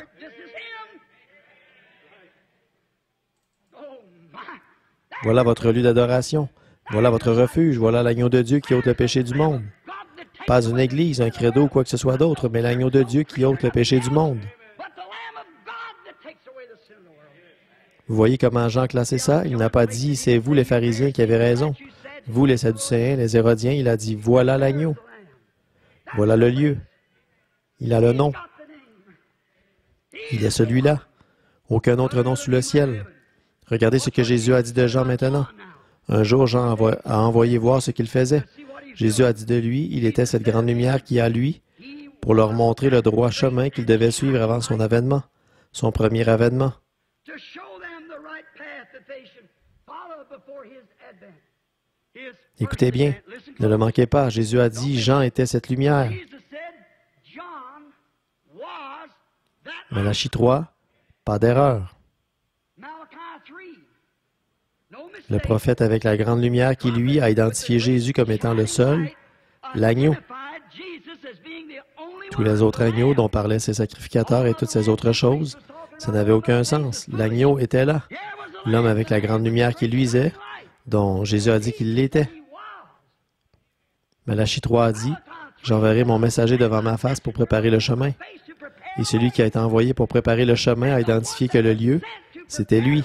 Voilà votre lieu d'adoration. Voilà votre refuge. Voilà l'agneau de Dieu qui ôte le péché du monde. Pas une église, un credo ou quoi que ce soit d'autre, mais l'agneau de Dieu qui ôte le péché du monde. Vous voyez comment Jean classait ça? Il n'a pas dit, c'est vous les pharisiens qui avez raison. Vous les Sadducéens, les Hérodiens, il a dit, voilà l'agneau. Voilà le lieu. Il a le nom. Il est celui-là. Aucun autre nom sous le ciel. Regardez ce que Jésus a dit de Jean maintenant. Un jour, Jean a envoyé voir ce qu'il faisait. Jésus a dit de lui, il était cette grande lumière qui est à lui, pour leur montrer le droit chemin qu'il devait suivre avant son avènement, son premier avènement. Écoutez bien, ne le manquez pas, Jésus a dit, Jean était cette lumière. Malachie 3, pas d'erreur. Le prophète avec la grande lumière qui, lui, a identifié Jésus comme étant le seul, l'agneau. Tous les autres agneaux dont parlaient ces sacrificateurs et toutes ces autres choses, ça n'avait aucun sens. L'agneau était là. L'homme avec la grande lumière qui luisait, dont Jésus a dit qu'il l'était. Malachie 3 a dit, « J'enverrai mon messager devant ma face pour préparer le chemin. » Et celui qui a été envoyé pour préparer le chemin a identifié que le lieu, c'était lui.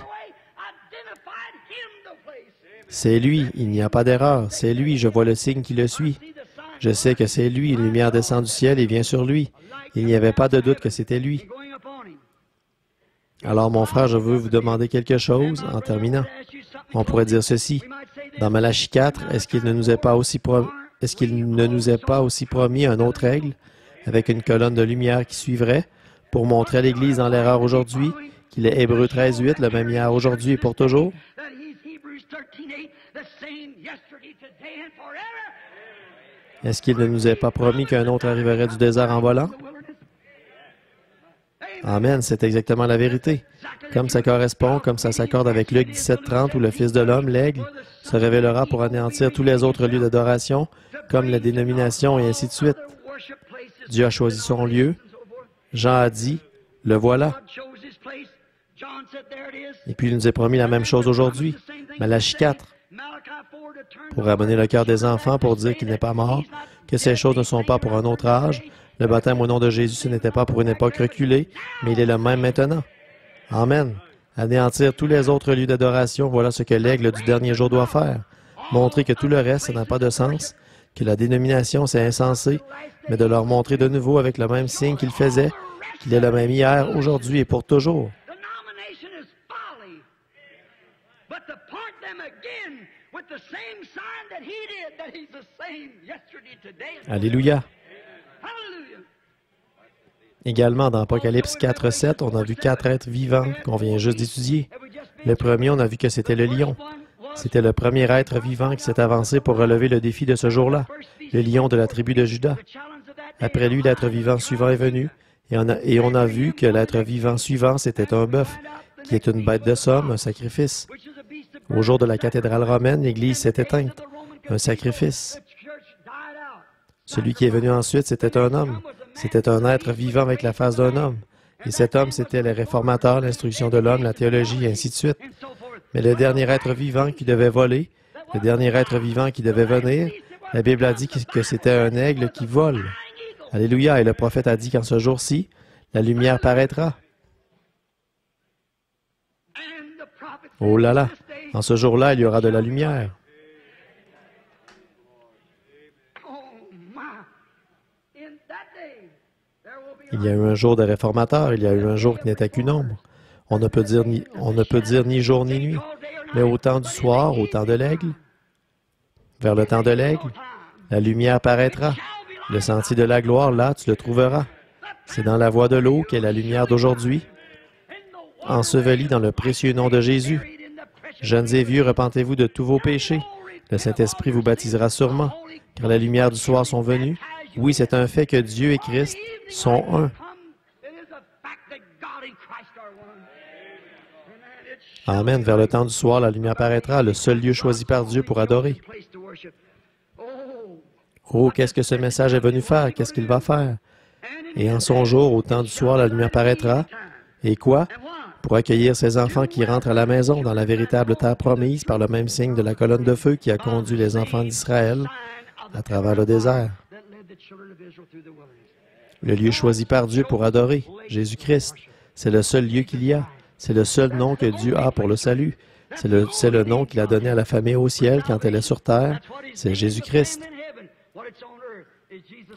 C'est lui, il n'y a pas d'erreur. C'est lui, je vois le signe qui le suit. Je sais que c'est lui, une lumière descend du ciel et vient sur lui. Il n'y avait pas de doute que c'était lui. Alors, mon frère, je veux vous demander quelque chose en terminant. On pourrait dire ceci. Dans Malachie 4, est-ce qu'il ne nous est pas aussi promis un autre aigle avec une colonne de lumière qui suivrait pour montrer à l'Église dans l'erreur aujourd'hui qu'il est Hébreux 13.8, le même hier, aujourd'hui et pour toujours? Est-ce qu'il ne nous est pas promis qu'un autre arriverait du désert en volant? Amen, c'est exactement la vérité. Comme ça correspond, comme ça s'accorde avec Luc 17.30 où le Fils de l'homme, l'aigle, se révélera pour anéantir tous les autres lieux d'adoration, comme la dénomination et ainsi de suite. Dieu a choisi son lieu. Jean a dit, « Le voilà. » Et puis il nous a promis la même chose aujourd'hui. Malachie 4, pour ramener le cœur des enfants, pour dire qu'il n'est pas mort, que ces choses ne sont pas pour un autre âge. Le baptême au nom de Jésus, ce n'était pas pour une époque reculée, mais il est le même maintenant. Amen. Anéantir tous les autres lieux d'adoration, voilà ce que l'aigle du dernier jour doit faire. Montrer que tout le reste, ça n'a pas de sens, que la dénomination, c'est insensé, mais de leur montrer de nouveau avec le même signe qu'il faisait, qu'il est le même hier, aujourd'hui et pour toujours. Alléluia. Également, dans Apocalypse 4:7, on a vu 4 êtres vivants qu'on vient juste d'étudier. Le premier, on a vu que c'était le lion. C'était le premier être vivant qui s'est avancé pour relever le défi de ce jour-là, le lion de la tribu de Juda. Après lui, l'être vivant suivant est venu, et on a vu que l'être vivant suivant, c'était un bœuf, qui est une bête de somme, un sacrifice. Au jour de la cathédrale romaine, l'Église s'est éteinte, un sacrifice. Celui qui est venu ensuite, c'était un homme. C'était un être vivant avec la face d'un homme. Et cet homme, c'était les réformateurs, l'instruction de l'homme, la théologie, et ainsi de suite. Mais le dernier être vivant qui devait voler, le dernier être vivant qui devait venir, la Bible a dit que c'était un aigle qui vole. Alléluia. Et le prophète a dit qu'en ce jour-ci, la lumière paraîtra. Oh là là! En ce jour-là, il y aura de la lumière. Il y a eu un jour des réformateurs, il y a eu un jour qui n'était qu'une ombre. On ne peut dire ni jour ni nuit, mais au temps du soir, au temps de l'aigle, vers le temps de l'aigle, la lumière paraîtra. Le sentier de la gloire, là, tu le trouveras. C'est dans la voie de l'eau qu'est la lumière d'aujourd'hui, ensevelie dans le précieux nom de Jésus. Jeunes et vieux, repentez-vous de tous vos péchés. Le Saint-Esprit vous baptisera sûrement, car la lumière du soir sont venues. Oui, c'est un fait que Dieu et Christ sont un. Amen. Vers le temps du soir, la lumière paraîtra, le seul lieu choisi par Dieu pour adorer. Oh, qu'est-ce que ce message est venu faire? Qu'est-ce qu'il va faire? Et en son jour, au temps du soir, la lumière paraîtra. Et quoi? Pour accueillir ces enfants qui rentrent à la maison dans la véritable terre promise par le même signe de la colonne de feu qui a conduit les enfants d'Israël à travers le désert. Le lieu choisi par Dieu pour adorer, Jésus-Christ, c'est le seul lieu qu'il y a. C'est le seul nom que Dieu a pour le salut. C'est le nom qu'il a donné à la famille au ciel quand elle est sur terre. C'est Jésus-Christ.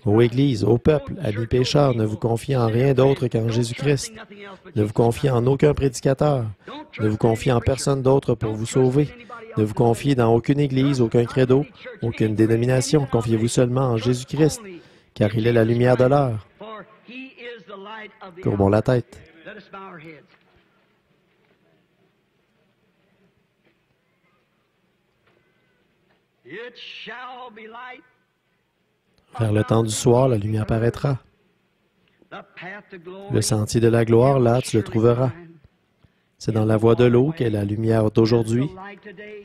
Ô Église, ô peuple, amis pécheurs, ne vous confiez en rien d'autre qu'en Jésus-Christ. Ne vous confiez en aucun prédicateur. Ne vous confiez en personne d'autre pour vous sauver. Ne vous confiez dans aucune Église, aucun credo, aucune dénomination. Confiez-vous seulement en Jésus-Christ, car il est la lumière de l'heure. Courbons la tête. Vers le temps du soir, la lumière paraîtra. Le sentier de la gloire, là, tu le trouveras. C'est dans la voie de l'eau qu'est la lumière d'aujourd'hui,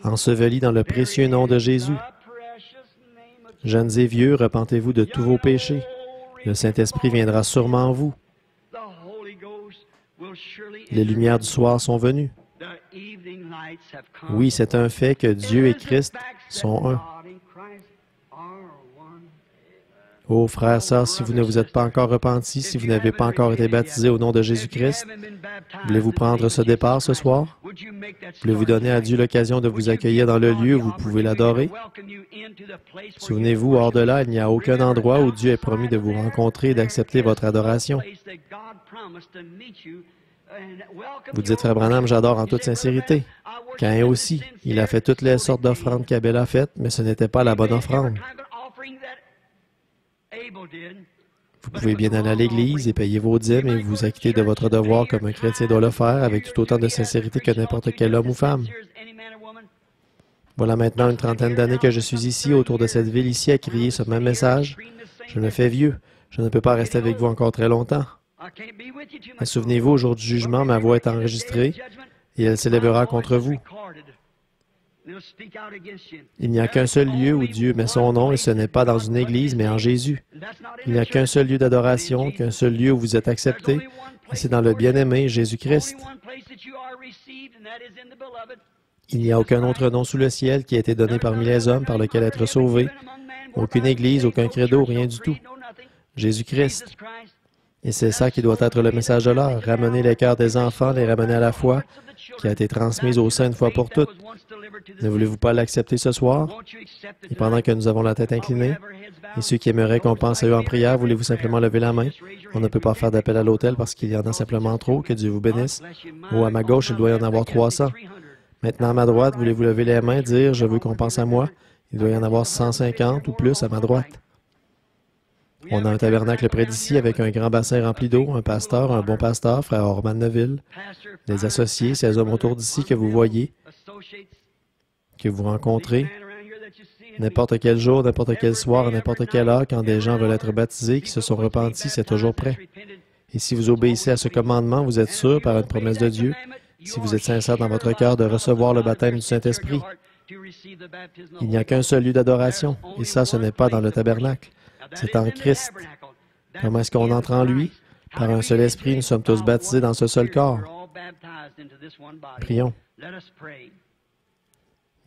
ensevelie dans le précieux nom de Jésus. Jeunes et vieux, repentez-vous de tous vos péchés. Le Saint-Esprit viendra sûrement en vous. Les lumières du soir sont venues. Oui, c'est un fait que Dieu et Christ sont un. Ô frères, sœurs, si vous ne vous êtes pas encore repentis, si vous n'avez pas encore été baptisés au nom de Jésus-Christ, voulez-vous prendre ce départ ce soir? Voulez-vous donner à Dieu l'occasion de vous accueillir dans le lieu où vous pouvez l'adorer? Souvenez-vous, hors de là, il n'y a aucun endroit où Dieu est promis de vous rencontrer et d'accepter votre adoration. Vous dites, Frère Branham, j'adore en toute sincérité. Caïn aussi, il a fait toutes les sortes d'offrandes qu'Abel a faites, mais ce n'était pas la bonne offrande. Vous pouvez bien aller à l'Église et payer vos dîmes et vous acquitter de votre devoir comme un chrétien doit le faire avec tout autant de sincérité que n'importe quel homme ou femme. Voilà maintenant une trentaine d'années que je suis ici, autour de cette ville ici, à crier ce même message. Je me fais vieux. Je ne peux pas rester avec vous encore très longtemps. Mais souvenez-vous, au jour du jugement, ma voix est enregistrée et elle s'élèvera contre vous. Il n'y a qu'un seul lieu où Dieu met son nom, et ce n'est pas dans une église, mais en Jésus. Il n'y a qu'un seul lieu d'adoration, qu'un seul lieu où vous êtes accepté, et c'est dans le bien-aimé Jésus-Christ. Il n'y a aucun autre nom sous le ciel qui a été donné parmi les hommes par lequel être sauvé. Aucune église, aucun credo, rien du tout. Jésus-Christ. Et c'est ça qui doit être le message de l'heure, ramener les cœurs des enfants, les ramener à la foi, qui a été transmise au sein une fois pour toutes. Ne voulez-vous pas l'accepter ce soir? Et pendant que nous avons la tête inclinée, et ceux qui aimeraient qu'on pense à eux en prière, voulez-vous simplement lever la main? On ne peut pas faire d'appel à l'autel parce qu'il y en a simplement trop. Que Dieu vous bénisse. Ou à ma gauche, il doit y en avoir 300. Maintenant, à ma droite, voulez-vous lever les mains, dire « Je veux qu'on pense à moi ». Il doit y en avoir 150 ou plus à ma droite. On a un tabernacle près d'ici avec un grand bassin rempli d'eau, un pasteur, un bon pasteur, frère Orman Neville, des associés, ces hommes autour d'ici que vous voyez, que vous rencontrez, n'importe quel jour, n'importe quel soir, à n'importe quelle heure, quand des gens veulent être baptisés, qui se sont repentis, c'est toujours prêt. Et si vous obéissez à ce commandement, vous êtes sûr, par une promesse de Dieu, si vous êtes sincère dans votre cœur, de recevoir le baptême du Saint-Esprit. Il n'y a qu'un seul lieu d'adoration, et ça, ce n'est pas dans le tabernacle. C'est en Christ. Comment est-ce qu'on entre en lui? Par un seul esprit, nous sommes tous baptisés dans ce seul corps. Prions.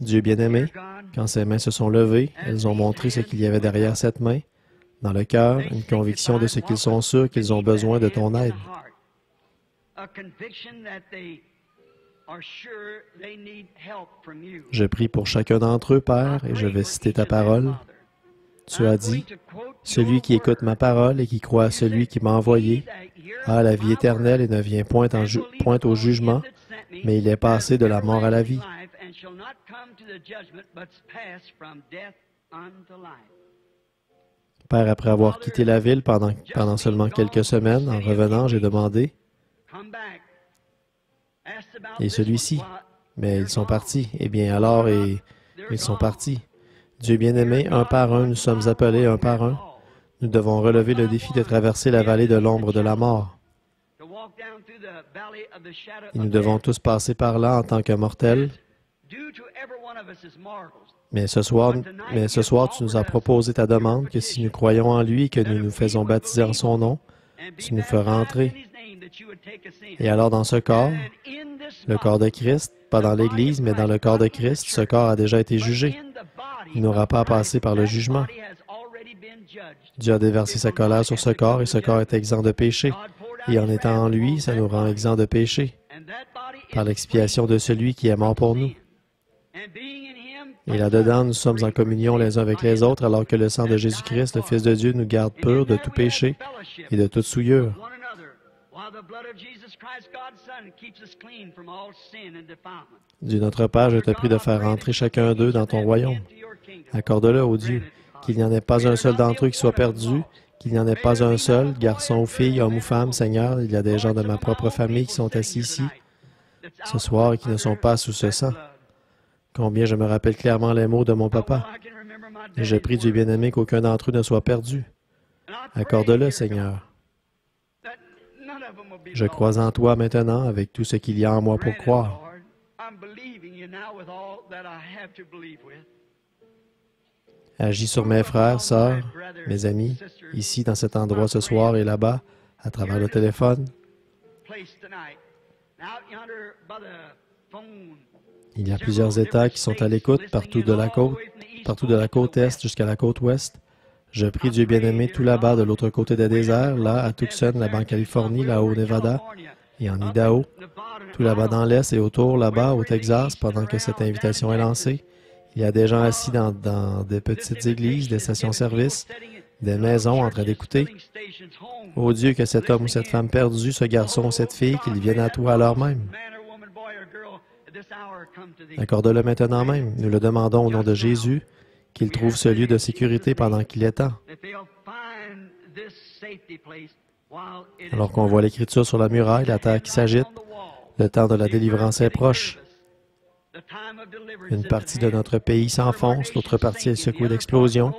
Dieu bien-aimé, quand ses mains se sont levées, elles ont montré ce qu'il y avait derrière cette main, dans le cœur, une conviction de ce qu'ils sont sûrs qu'ils ont besoin de ton aide. Je prie pour chacun d'entre eux, Père, et je vais citer ta parole. Tu as dit, « Celui qui écoute ma parole et qui croit à celui qui m'a envoyé a la vie éternelle et ne vient point au jugement, mais il est passé de la mort à la vie. » Père, après avoir quitté la ville pendant seulement quelques semaines, en revenant, j'ai demandé, « Et celui-ci? Mais ils sont partis. Eh bien alors, ils sont partis. » Dieu bien-aimé, un par un, nous sommes appelés un par un. Nous devons relever le défi de traverser la vallée de l'ombre de la mort. Et nous devons tous passer par là en tant que mortels. Mais ce soir, tu nous as proposé ta demande que si nous croyons en lui et que nous nous faisons baptiser en son nom, tu nous feras entrer. Et alors dans ce corps, le corps de Christ, pas dans l'Église, mais dans le corps de Christ, ce corps a déjà été jugé. Il n'aura pas à passer par le jugement. Dieu a déversé sa colère sur ce corps et ce corps est exempt de péché. Et en étant en lui, ça nous rend exempt de péché, par l'expiation de celui qui est mort pour nous. Et là-dedans, nous sommes en communion les uns avec les autres, alors que le sang de Jésus-Christ, le Fils de Dieu, nous garde purs de tout péché et de toute souillure. Dieu notre Père, je te prie de faire entrer chacun d'eux dans ton royaume. Accorde-le, ô Dieu, qu'il n'y en ait pas un seul d'entre eux qui soit perdu, qu'il n'y en ait pas un seul, garçon ou fille, homme ou femme, Seigneur. Il y a des gens de ma propre famille qui sont assis ici ce soir et qui ne sont pas sous ce sang. Combien je me rappelle clairement les mots de mon papa. Et je prie, Dieu bien-aimé, qu'aucun d'entre eux ne soit perdu. Accorde-le, Seigneur. Je crois en toi maintenant avec tout ce qu'il y a en moi pour croire. Agis sur mes frères, sœurs, mes amis, ici dans cet endroit ce soir et là-bas, à travers le téléphone. Il y a plusieurs États qui sont à l'écoute partout de la côte est jusqu'à la côte ouest. Je prie Dieu bien-aimé tout là-bas de l'autre côté des déserts, là à Tucson, là-bas en Californie, là-haut au Nevada et en Idaho, tout là-bas dans l'est et autour, là-bas au Texas, pendant que cette invitation est lancée. Il y a des gens assis dans des petites églises, des stations-service, des maisons en train d'écouter. Ô Dieu, que cet homme ou cette femme perdue, ce garçon ou cette fille, qu'ils viennent à toi à l'heure même. Accorde-le maintenant même. Nous le demandons au nom de Jésus, qu'il trouve ce lieu de sécurité pendant qu'il est temps. Alors qu'on voit l'Écriture sur la muraille, la terre qui s'agite, le temps de la délivrance est proche. Une partie de notre pays s'enfonce, l'autre partie est secouée d'explosions,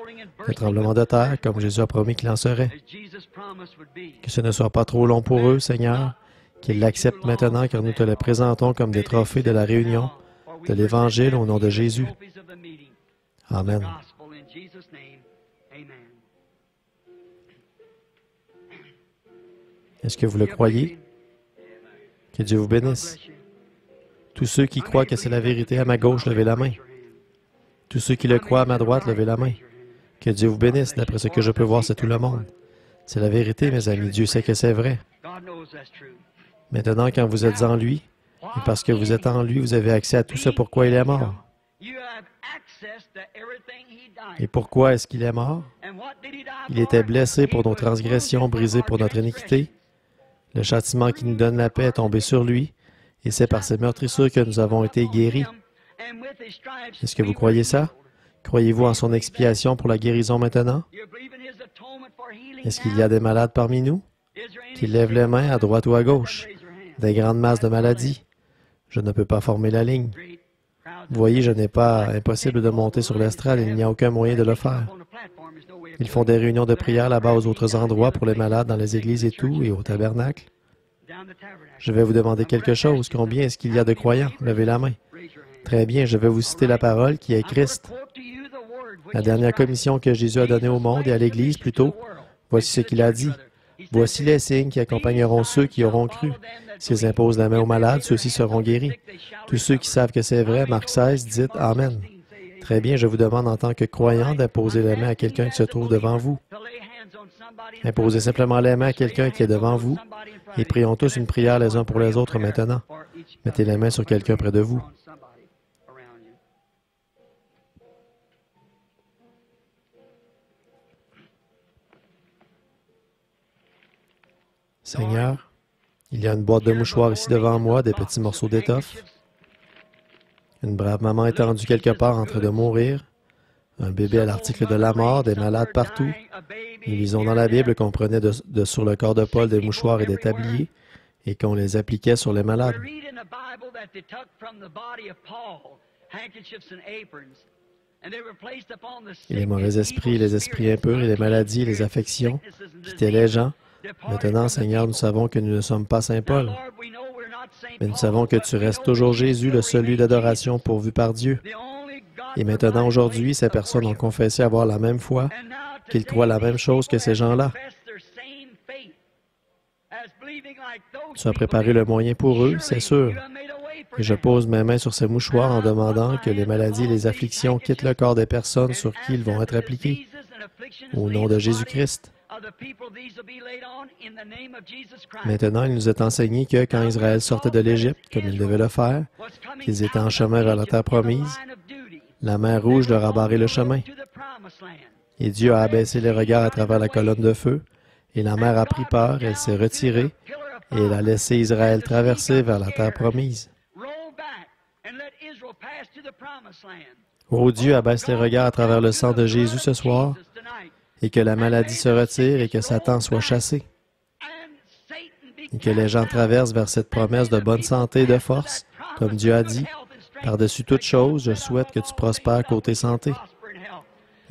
de tremblements de terre, comme Jésus a promis qu'il en serait. Que ce ne soit pas trop long pour eux, Seigneur, qu'ils l'acceptent maintenant, car nous te le présentons comme des trophées de la réunion, de l'Évangile au nom de Jésus. Amen. Est-ce que vous le croyez? Que Dieu vous bénisse. Tous ceux qui croient que c'est la vérité à ma gauche, levez la main. Tous ceux qui le croient à ma droite, levez la main. Que Dieu vous bénisse. D'après ce que je peux voir, c'est tout le monde. C'est la vérité, mes amis. Dieu sait que c'est vrai. Maintenant, quand vous êtes en lui, et parce que vous êtes en lui, vous avez accès à tout ce pourquoi il est mort. Et pourquoi est-ce qu'il est mort? Il était blessé pour nos transgressions, brisé pour notre iniquité. Le châtiment qui nous donne la paix est tombé sur lui, et c'est par ses meurtrissures que nous avons été guéris. Est-ce que vous croyez ça? Croyez-vous en son expiation pour la guérison maintenant? Est-ce qu'il y a des malades parmi nous? Qui lèvent les mains à droite ou à gauche? Des grandes masses de maladies. Je ne peux pas former la ligne. Vous voyez, je n'ai pas impossible de monter sur l'estrade, il n'y a aucun moyen de le faire. Ils font des réunions de prière là-bas aux autres endroits pour les malades dans les églises et tout, et au tabernacle. Je vais vous demander quelque chose. Combien est-ce qu'il y a de croyants? Levez la main. Très bien, je vais vous citer la parole qui est Christ. La dernière commission que Jésus a donnée au monde et à l'Église plutôt, voici ce qu'il a dit. Voici les signes qui accompagneront ceux qui auront cru. S'ils imposent la main aux malades, ceux-ci seront guéris. Tous ceux qui savent que c'est vrai, Marc 16, dites Amen. Très bien, je vous demande en tant que croyant d'imposer la main à quelqu'un qui se trouve devant vous. Imposez simplement la main à quelqu'un qui est devant vous et prions tous une prière les uns pour les autres maintenant. Mettez la main sur quelqu'un près de vous. Seigneur, il y a une boîte de mouchoirs ici devant moi, des petits morceaux d'étoffe. Une brave maman étendue quelque part en train de mourir. Un bébé à l'article de la mort, des malades partout. Nous lisons dans la Bible qu'on prenait sur le corps de Paul des mouchoirs et des tabliers et qu'on les appliquait sur les malades. Et les mauvais esprits, les esprits impurs et les maladies et les affections quittaient les gens. Maintenant, Seigneur, nous savons que nous ne sommes pas Saint Paul, mais nous savons que tu restes toujours Jésus, le seul lieu d'adoration pourvu par Dieu. Et maintenant, aujourd'hui, ces personnes ont confessé avoir la même foi, qu'ils croient la même chose que ces gens-là. Tu as préparé le moyen pour eux, c'est sûr. Et je pose mes mains sur ces mouchoirs en demandant que les maladies et les afflictions quittent le corps des personnes sur qui ils vont être appliqués. Au nom de Jésus-Christ. Maintenant, il nous est enseigné que quand Israël sortait de l'Égypte, comme il devait le faire, qu'ils étaient en chemin vers la terre promise, la mer Rouge leur a barré le chemin. Et Dieu a abaissé les regards à travers la colonne de feu, et la mer a pris peur, elle s'est retirée, et elle a laissé Israël traverser vers la terre promise. Ô Dieu, abaisse les regards à travers le sang de Jésus ce soir, et que la maladie se retire et que Satan soit chassé. Et que les gens traversent vers cette promesse de bonne santé et de force, comme Dieu a dit. Par-dessus toute chose, je souhaite que tu prospères côté santé.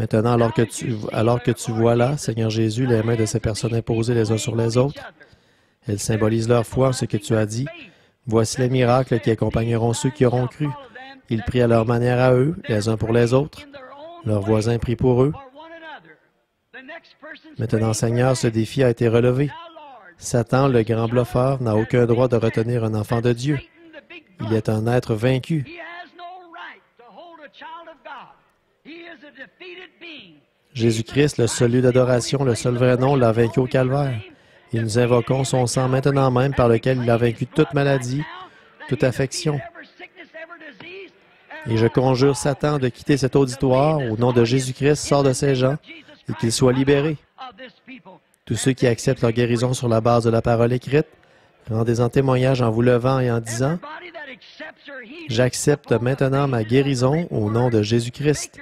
Maintenant, alors que tu vois là, Seigneur Jésus, les mains de ces personnes imposées les uns sur les autres, elles symbolisent leur foi en ce que tu as dit. Voici les miracles qui accompagneront ceux qui auront cru. Ils prient à leur manière à eux, les uns pour les autres. Leurs voisins prient pour eux. Maintenant, Seigneur, ce défi a été relevé. Satan, le grand bluffeur, n'a aucun droit de retenir un enfant de Dieu. Il est un être vaincu. Jésus-Christ, le seul lieu d'adoration, le seul vrai nom, l'a vaincu au calvaire. Et nous invoquons son sang maintenant même par lequel il a vaincu toute maladie, toute affection. Et je conjure Satan de quitter cet auditoire. Au nom de Jésus-Christ, sort de ces gens et qu'ils soient libérés. Tous ceux qui acceptent leur guérison sur la base de la parole écrite, rendez-en témoignage en vous levant et en disant « J'accepte maintenant ma guérison au nom de Jésus-Christ. »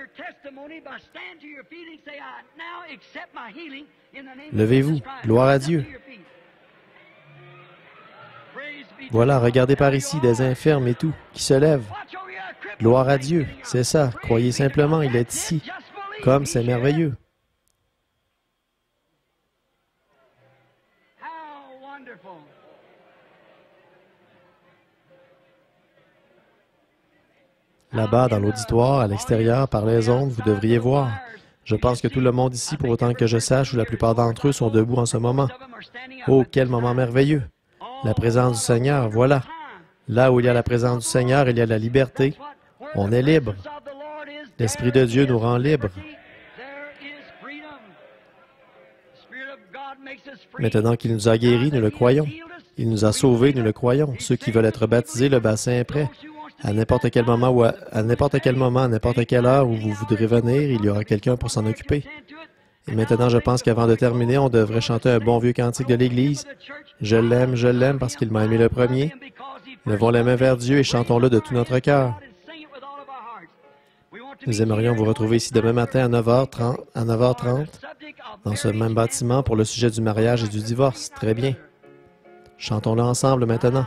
Levez-vous. Gloire à Dieu. Voilà, regardez par ici, des infirmes et tout, qui se lèvent. Gloire à Dieu. C'est ça. Croyez simplement, il est ici. Comme c'est merveilleux. Là-bas, dans l'auditoire, à l'extérieur, par les ondes, vous devriez voir. Je pense que tout le monde ici, pour autant que je sache, ou la plupart d'entre eux, sont debout en ce moment. Oh, quel moment merveilleux! La présence du Seigneur, voilà. Là où il y a la présence du Seigneur, il y a la liberté. On est libre. L'Esprit de Dieu nous rend libres. Maintenant qu'il nous a guéris, nous le croyons. Il nous a sauvés, nous le croyons. Ceux qui veulent être baptisés, le bassin est prêt. À n'importe quel moment, à n'importe quelle heure où vous voudrez venir, il y aura quelqu'un pour s'en occuper. Et maintenant, je pense qu'avant de terminer, on devrait chanter un bon vieux cantique de l'Église. Je l'aime parce qu'il m'a aimé le premier. Levons les mains vers Dieu et chantons-le de tout notre cœur. Nous aimerions vous retrouver ici demain matin à 9h30, dans ce même bâtiment pour le sujet du mariage et du divorce. Très bien. Chantons-le ensemble maintenant.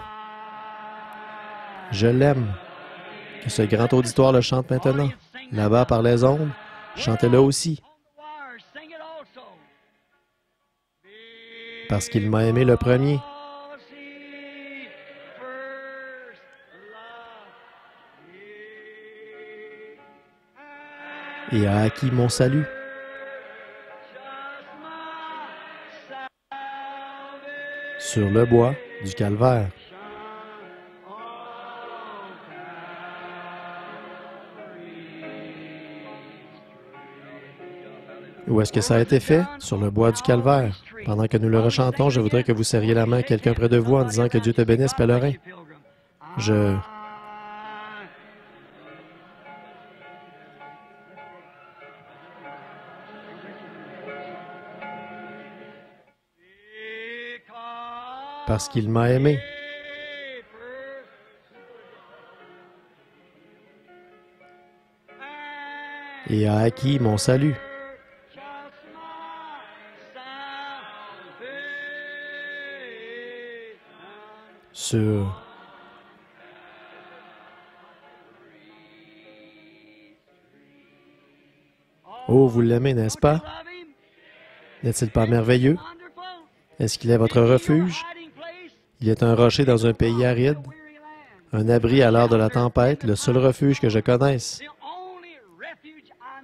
Je l'aime. Que ce grand auditoire le chante maintenant. Là-bas par les ondes, chantez-le aussi. Parce qu'il m'a aimé le premier. Et a acquis mon salut. Sur le bois du calvaire. Où est-ce que ça a été fait? Sur le bois du calvaire. Pendant que nous le rechantons, je voudrais que vous serriez la main à quelqu'un près de vous en disant que Dieu te bénisse, pèlerin. Parce qu'il m'a aimé. Et a acquis mon salut. Sur... Oh, vous l'aimez, n'est-ce pas? N'est-il pas merveilleux? Est-ce qu'il est votre refuge? Il est un rocher dans un pays aride, un abri à l'heure de la tempête, le seul refuge que je connaisse.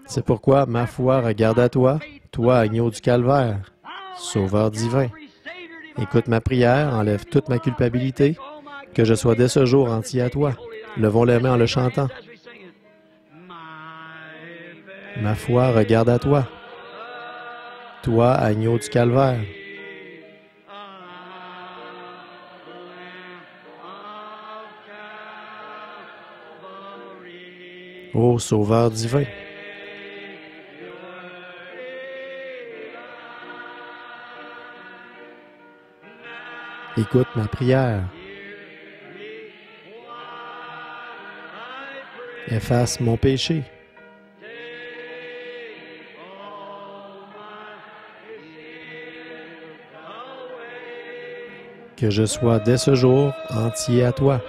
C'est pourquoi ma foi regarde à toi, toi, agneau du calvaire, Sauveur divin. Écoute ma prière, enlève toute ma culpabilité, que je sois dès ce jour entier à toi. Levons les mains en le chantant. Ma foi regarde à toi, toi, agneau du calvaire. Ô Sauveur divin, écoute ma prière. Efface mon péché. Que je sois dès ce jour entier à toi.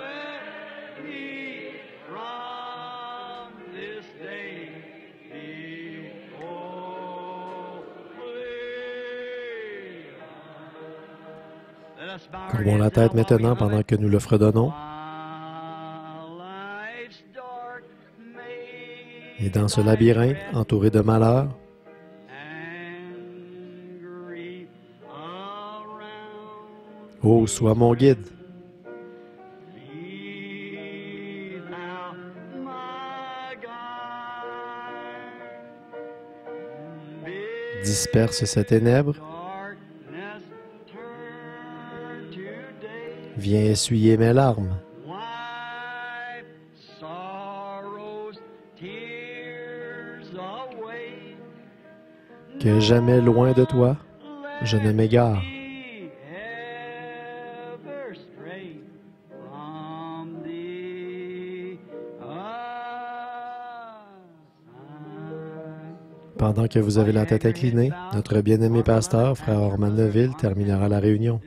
Courbons la tête maintenant pendant que nous le fredonnons. Et dans ce labyrinthe, entouré de malheurs, ô, sois mon guide. Disperse ces ténèbres. Viens essuyer mes larmes. Que jamais loin de toi, je ne m'égare. Pendant que vous avez la tête inclinée, notre bien-aimé pasteur, frère Orman Neville, terminera la réunion.